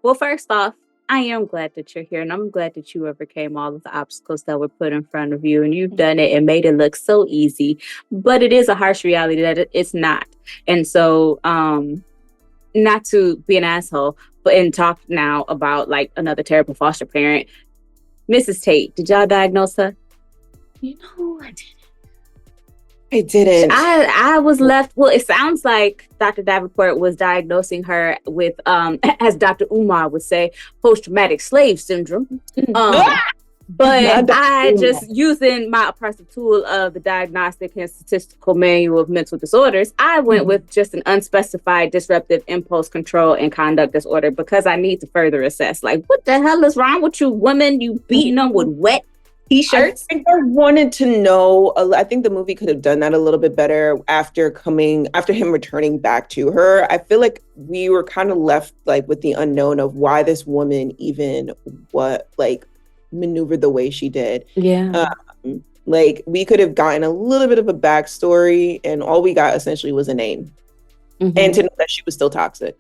well, first off, I am glad that you're here. And I'm glad that you overcame all of the obstacles that were put in front of you. And you've done it and made it look so easy. But it is a harsh reality that it's not. And so, not to be an asshole, but and talk now about like another terrible foster parent. Mrs. Tate, did y'all diagnose her? I didn't. I was left. Well, it sounds like Dr. Davenport was diagnosing her with, as Dr. Umar would say, post-traumatic slave syndrome. But I just, using my oppressive tool of the Diagnostic and Statistical Manual of Mental Disorders, I went with just an unspecified disruptive impulse control and conduct disorder because I need to further assess. Like, what the hell is wrong with you women? You beating them with wet T-shirts? I think I wanted to know. I think the movie could have done that a little bit better after him returning back to her. I feel like we were kind of left like with the unknown of why this woman even maneuvered the way she did. Yeah. Like we could have gotten a little bit of a backstory, and all we got essentially was a name, and to know that she was still toxic.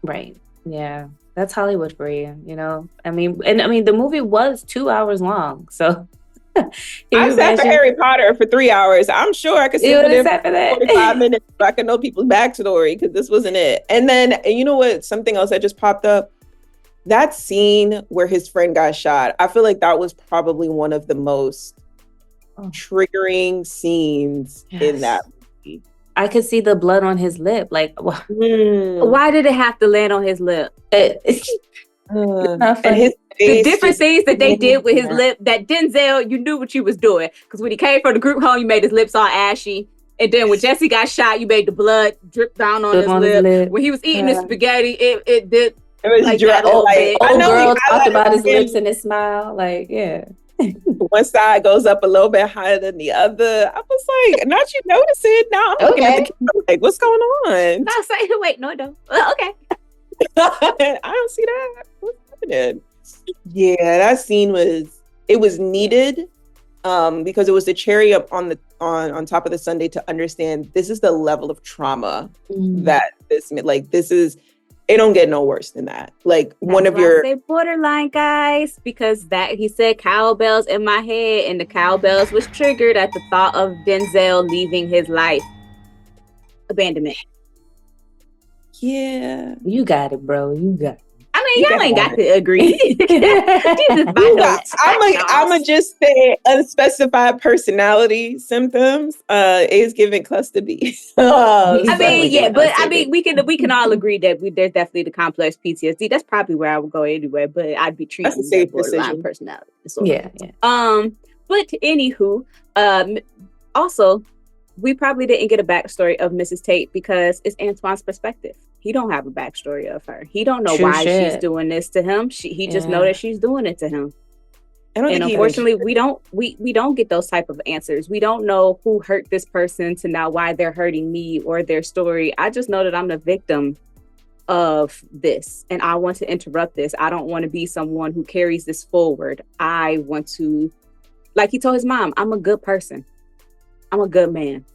Right. Yeah. That's Hollywood for you, I mean, the movie was 2 hours long, so. I sat for Harry Potter for 3 hours. I'm sure I could sit for that 45 minutes so I could know people's backstory, because this wasn't it. And then, you know what? Something else that just popped up. That scene where his friend got shot, I feel like that was probably one of the most triggering scenes in that movie. I could see the blood on his lip. Like, why did it have to land on his lip? And the different things that they did with his lip, that Denzel, you knew what you was doing. Because when he came from the group home, you made his lips all ashy. And then when Jesse got shot, you made the blood drip down on his lip. When he was eating the spaghetti, it did. It was like that old girl talked about his lips and his smile. Like, yeah. One side goes up a little bit higher than the other. I was like, not you notice it. Now I'm looking at the camera like, what's going on? No, say, wait, no, I don't. Okay. I don't see that. What's happening? Yeah, that scene was needed because it was the cherry up on on top of the Sunday to understand this is the level of trauma that this is. It don't get no worse than that. Like That's one of why your I say borderline, guys, because that he said cowbells in my head, and the cowbells was triggered at the thought of Denzel leaving his life. Abandonment. Yeah. You got it, bro. You got it. I mean, y'all ain't got to agree. I'm just say unspecified personality symptoms is giving cluster B. I mean, yeah, but I mean, we can all agree that there's definitely the complex PTSD. That's probably where I would go anyway, but I'd be treating That's a safe borderline decision. personality disorder. Yeah. But anywho, also, we probably didn't get a backstory of Mrs. Tate because it's Antwone's perspective. He don't have a backstory of her. He don't know why she's doing this to him. He just know that she's doing it to him. And unfortunately, we don't get those type of answers. We don't know who hurt this person to now why they're hurting me or their story. I just know that I'm the victim of this and I want to interrupt this. I don't want to be someone who carries this forward. I want to, like he told his mom, I'm a good person. I'm a good man.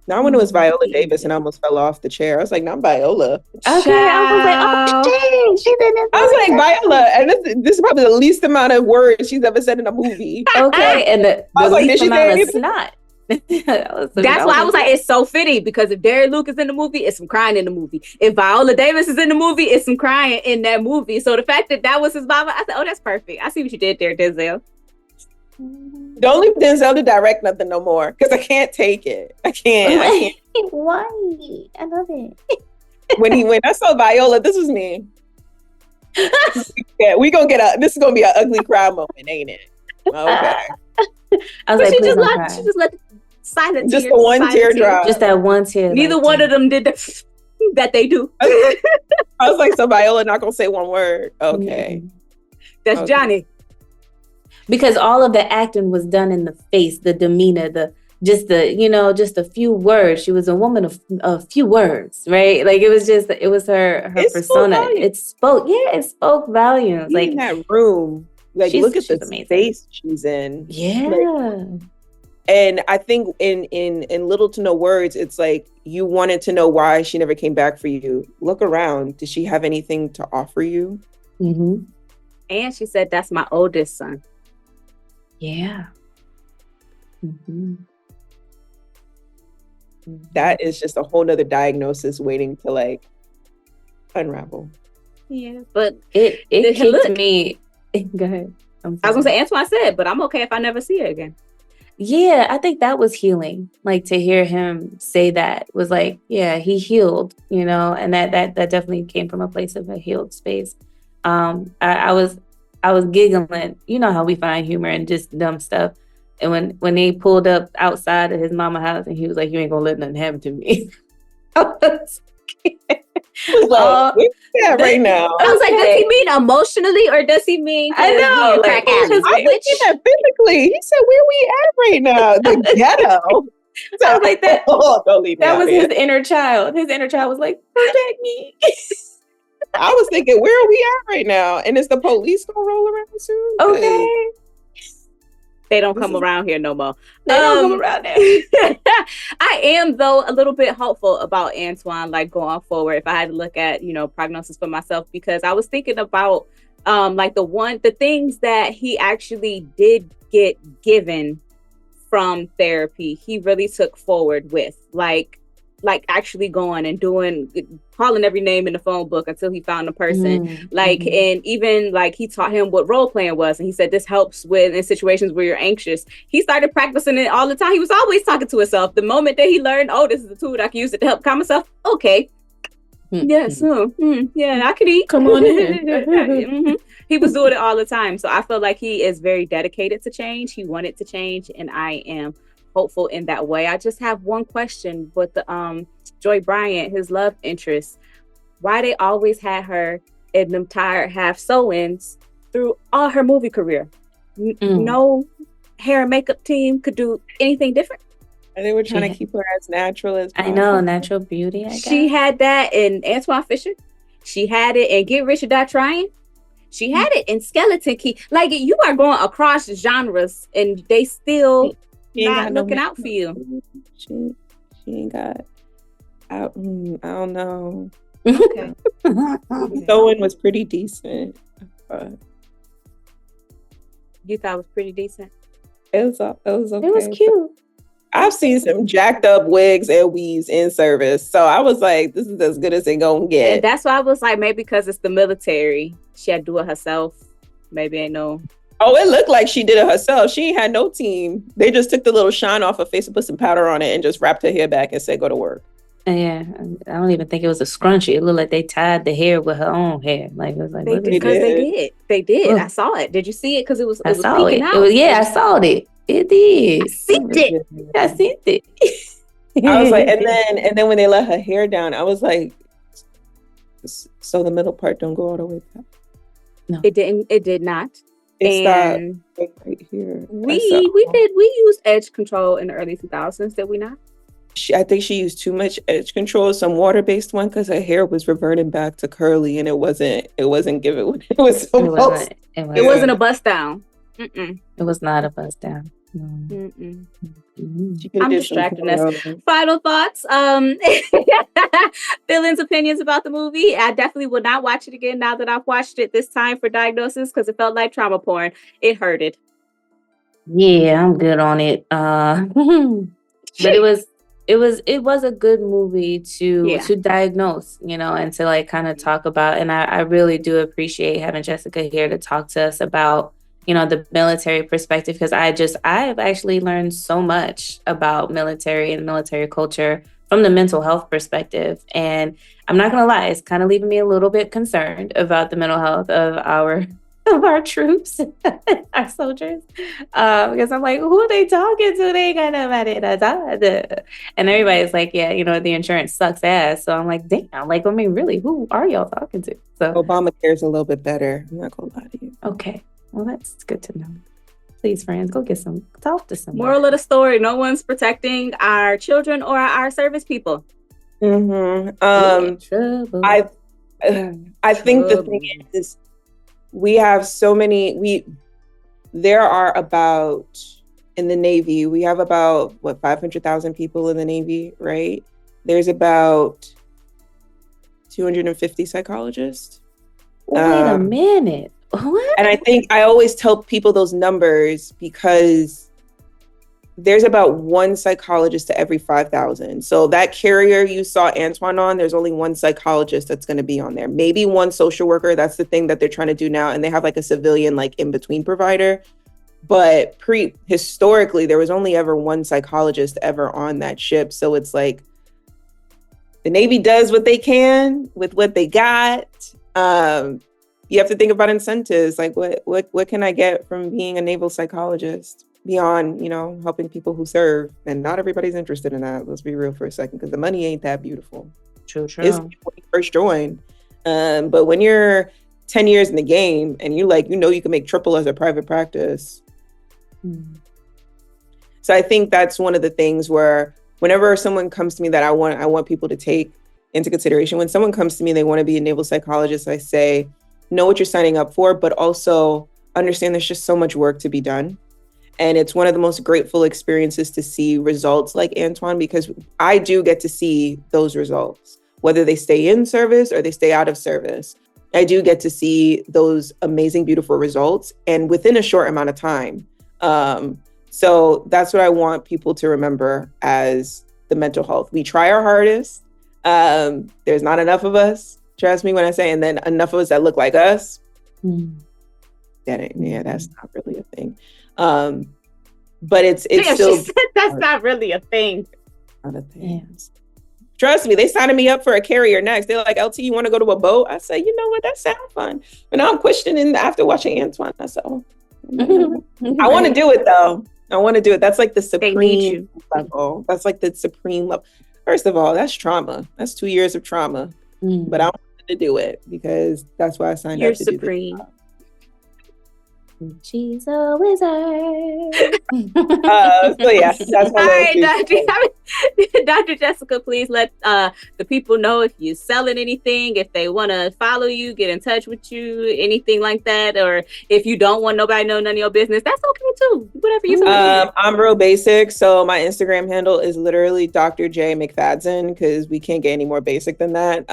Now when it was Viola Davis and I almost fell off the chair. I was like, not Viola. Okay, I was like, oh, she didn't. I was like, Viola, and this is probably the least amount of words she's ever said in a movie. Okay, and the least amount of snot. That's why I was like, it's so fitting because if Derek Luke is in the movie, it's some crying in the movie. If Viola Davis is in the movie, it's some crying in that movie. So the fact that was his mama, I said, oh, that's perfect. I see what you did there, Denzel. Don't leave Denzel to direct nothing no more because I can't take it. I can't. Why? I love it. When I saw Viola, this was me. Yeah, this is gonna be an ugly cry moment, ain't it? Okay. I was like, she just let the silent just tears, the one teardrop. Just that one tear. Neither one of them did that they do. I was like, so Viola not gonna say one word. Okay. That's okay. Johnny. Because all of the acting was done in the face, the demeanor, just a few words. She was a woman of a few words, right? Like it was her persona. It spoke volumes. Like in that room, like look at the space she's in. Yeah. And I think in little to no words, it's like you wanted to know why she never came back for you. Look around. Did she have anything to offer you? Mm-hmm. And she said, "That's my oldest son." Yeah. Mm-hmm. That is just a whole nother diagnosis waiting to like unravel. Yeah, but it kicked me. Go ahead. I was gonna say Antwone said, but I'm okay if I never see her again. Yeah, I think that was healing. Like to hear him say that was like, yeah, he healed, and that definitely came from a place of a healed space. I was giggling. You know how we find humor in just dumb stuff. And when they pulled up outside of his mama house and he was like, you ain't gonna let nothing happen to me. I was like, right now. I was like, does he mean emotionally or does he mean I know, like, I'm thinking that physically. He said, where we at right now? The ghetto. So I was like, don't leave me that was his inner child. His inner child was like, protect me. I was thinking, where are we at right now? And is the police gonna roll around soon? Okay. They don't come around here no more. They don't come around there. I am, though, a little bit hopeful about Antwone, like going forward. If I had to look at, prognosis for myself, because I was thinking about the things that he actually did get given from therapy, he really took forward with, like actually going and calling every name in the phone book until he found a person. And even like he taught him what role playing was. And he said, this helps in situations where you're anxious. He started practicing it all the time. He was always talking to himself. The moment that he learned, oh, this is a tool that I can use it to help calm myself. Okay. Yes. Yeah, I could eat. Come on in. He was doing it all the time. So I feel like he is very dedicated to change. He wanted to change. And I am hopeful in that way. I just have one question with the Joy Bryant, his love interest. Why they always had her in them tired half sew-ins through all her movie career? No hair and makeup team could do anything different. And they were trying to keep her as natural as possible. I know, natural beauty. I guess. She had that in Antwone Fisher. She had it in Get Rich or Die Trying. She had it in Skeleton Key. Like, you are going across genres and they still not looking out for you. She ain't got out. I don't know. Okay. Owen was pretty decent. You thought it was pretty decent? It was okay. It was cute. I've seen some jacked up wigs and weaves in service. So I was like, this is as good as it gonna get. And that's why I was like, maybe because it's the military. She had to do it herself. Maybe ain't no. Oh, it looked like she did it herself. She ain't had no team. They just took the little shine off her face and put some powder on it and just wrapped her hair back and said, go to work. Yeah, I don't even think it was a scrunchie. It looked like they tied the hair with her own hair. Like it was like they did. They did. Look. I saw it. Did you see it? Because it was I saw peeking it. out. It was, yeah, I saw it. It did. I seen it. I seen it. I was like, and then when they let her hair down, I was like, so the middle part don't go all the way back. No, it didn't. It did not. It's And like right here. we used edge control in the early 2000s. Did we not? I think she used too much edge control, some water-based one, because her hair was reverting back to curly, and it wasn't giving what it was supposed. It wasn't a bust down. Mm-mm. It was not a bust down. No. Mm-mm. Mm-hmm. I'm distracting us. Final thoughts. Feelings, opinions about the movie. I definitely will not watch it again now that I've watched it this time for diagnosis because it felt like trauma porn. It hurted. Yeah, I'm good on it. But it was a good movie to diagnose, and to like kind of talk about. And I really do appreciate having Jessica here to talk to us about, the military perspective, because I've actually learned so much about military and military culture from the mental health perspective. And I'm not gonna lie, it's kind of leaving me a little bit concerned about the mental health of our troops, our soldiers, because I'm like, who are they talking to? They got nobody to talk to. And everybody's like, yeah, the insurance sucks ass. So I'm like, damn, like, I mean, really, who are y'all talking to? So Obamacare is a little bit better. I'm not gonna lie to you. Okay, well, that's good to know. Please, friends, go talk to someone. Moral of the story: no one's protecting our children or our service people. Mm-hmm. I think the thing is, we have so many. There are about, in the Navy, we have about 500,000 people in the Navy, right? There's about 250 psychologists. Wait a minute. What? And I think I always tell people those numbers because there's about one psychologist to every 5,000. So that carrier you saw Antwone on, there's only one psychologist that's going to be on there. Maybe one social worker. That's the thing that they're trying to do now. And they have like a civilian, like in-between provider. But historically, there was only ever one psychologist ever on that ship. So it's like the Navy does what they can with what they got. You have to think about incentives. Like what can I get from being a naval psychologist beyond, helping people who serve? And not everybody's interested in that. Let's be real for a second, because the money ain't that beautiful. True. It's when you first join. But when you're 10 years in the game and you can make triple as a private practice. Mm. So I think that's one of the things where whenever someone comes to me that I want people to take into consideration, when someone comes to me and they want to be a naval psychologist, I say, know what you're signing up for, but also understand there's just so much work to be done. And it's one of the most grateful experiences to see results like Antwone, because I do get to see those results, whether they stay in service or they stay out of service. I do get to see those amazing, beautiful results, and within a short amount of time. So that's what I want people to remember as the mental health. We try our hardest. There's not enough of us. Trust me when I say, and then enough of us that look like us. Mm. That's not really a thing. But it's still. She said that's not really a thing. Not a thing. Yeah. Trust me, they signing me up for a carrier next. They're like, LT, you want to go to a boat? I say, you know what? That sounds fun. But now I'm questioning after watching Antwone. I said, I want to do it though. I want to do it. That's like the supreme level. That's like the supreme level. First of all, that's trauma. That's 2 years of trauma. Mm. But I wanted to do it because that's why I signed up to supreme. Do this. She's a wizard. So yeah, that's all right. Dr. Jessica, please let the people know if you're selling anything, if they want to follow you, get in touch with you, anything like that, or if you don't want nobody to know none of your business, that's okay too. Whatever you feel. I'm real basic, so my Instagram handle is literally Dr. J McFadzean, because we can't get any more basic than that.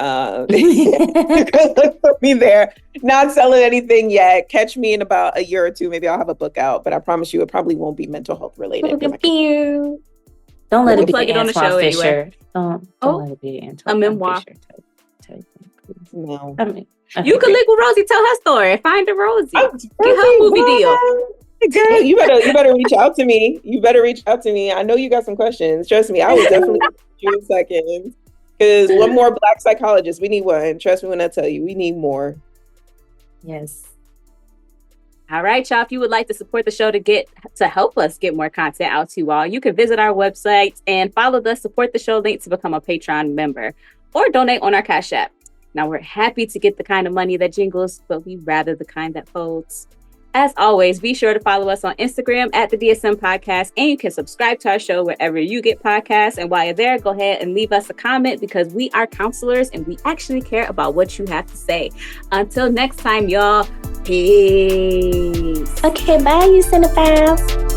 Look for me there. Not selling anything yet. Catch me in about a year or two. Maybe I'll have a book out, but I promise you it probably won't be mental health related. Don't let it be plug it on the show Antwone Fisher. anyway. Don't let it be Antwone. A memoir. Fisher type thing. No. I mean, You can link with Rosie, tell her story, find a Rosie, get her movie deal. Girl, you better reach out to me. You better reach out to me. I know you got some questions. Trust me, I will definitely give you in seconds. Because one more Black psychologist, we need one. Trust me when I tell you, we need more. Yes. All right, y'all. If you would like to support the show to help us get more content out to you all, you can visit our website and follow the support the show link to become a Patreon member or donate on our Cash App. Now, we're happy to get the kind of money that jingles, but we rather the kind that folds. As always, be sure to follow us on Instagram at the DSM Podcast, and you can subscribe to our show wherever you get podcasts. And while you're there, go ahead and leave us a comment, because we are counselors and we actually care about what you have to say. Until next time, y'all. Peace. Okay, bye, you cinephiles.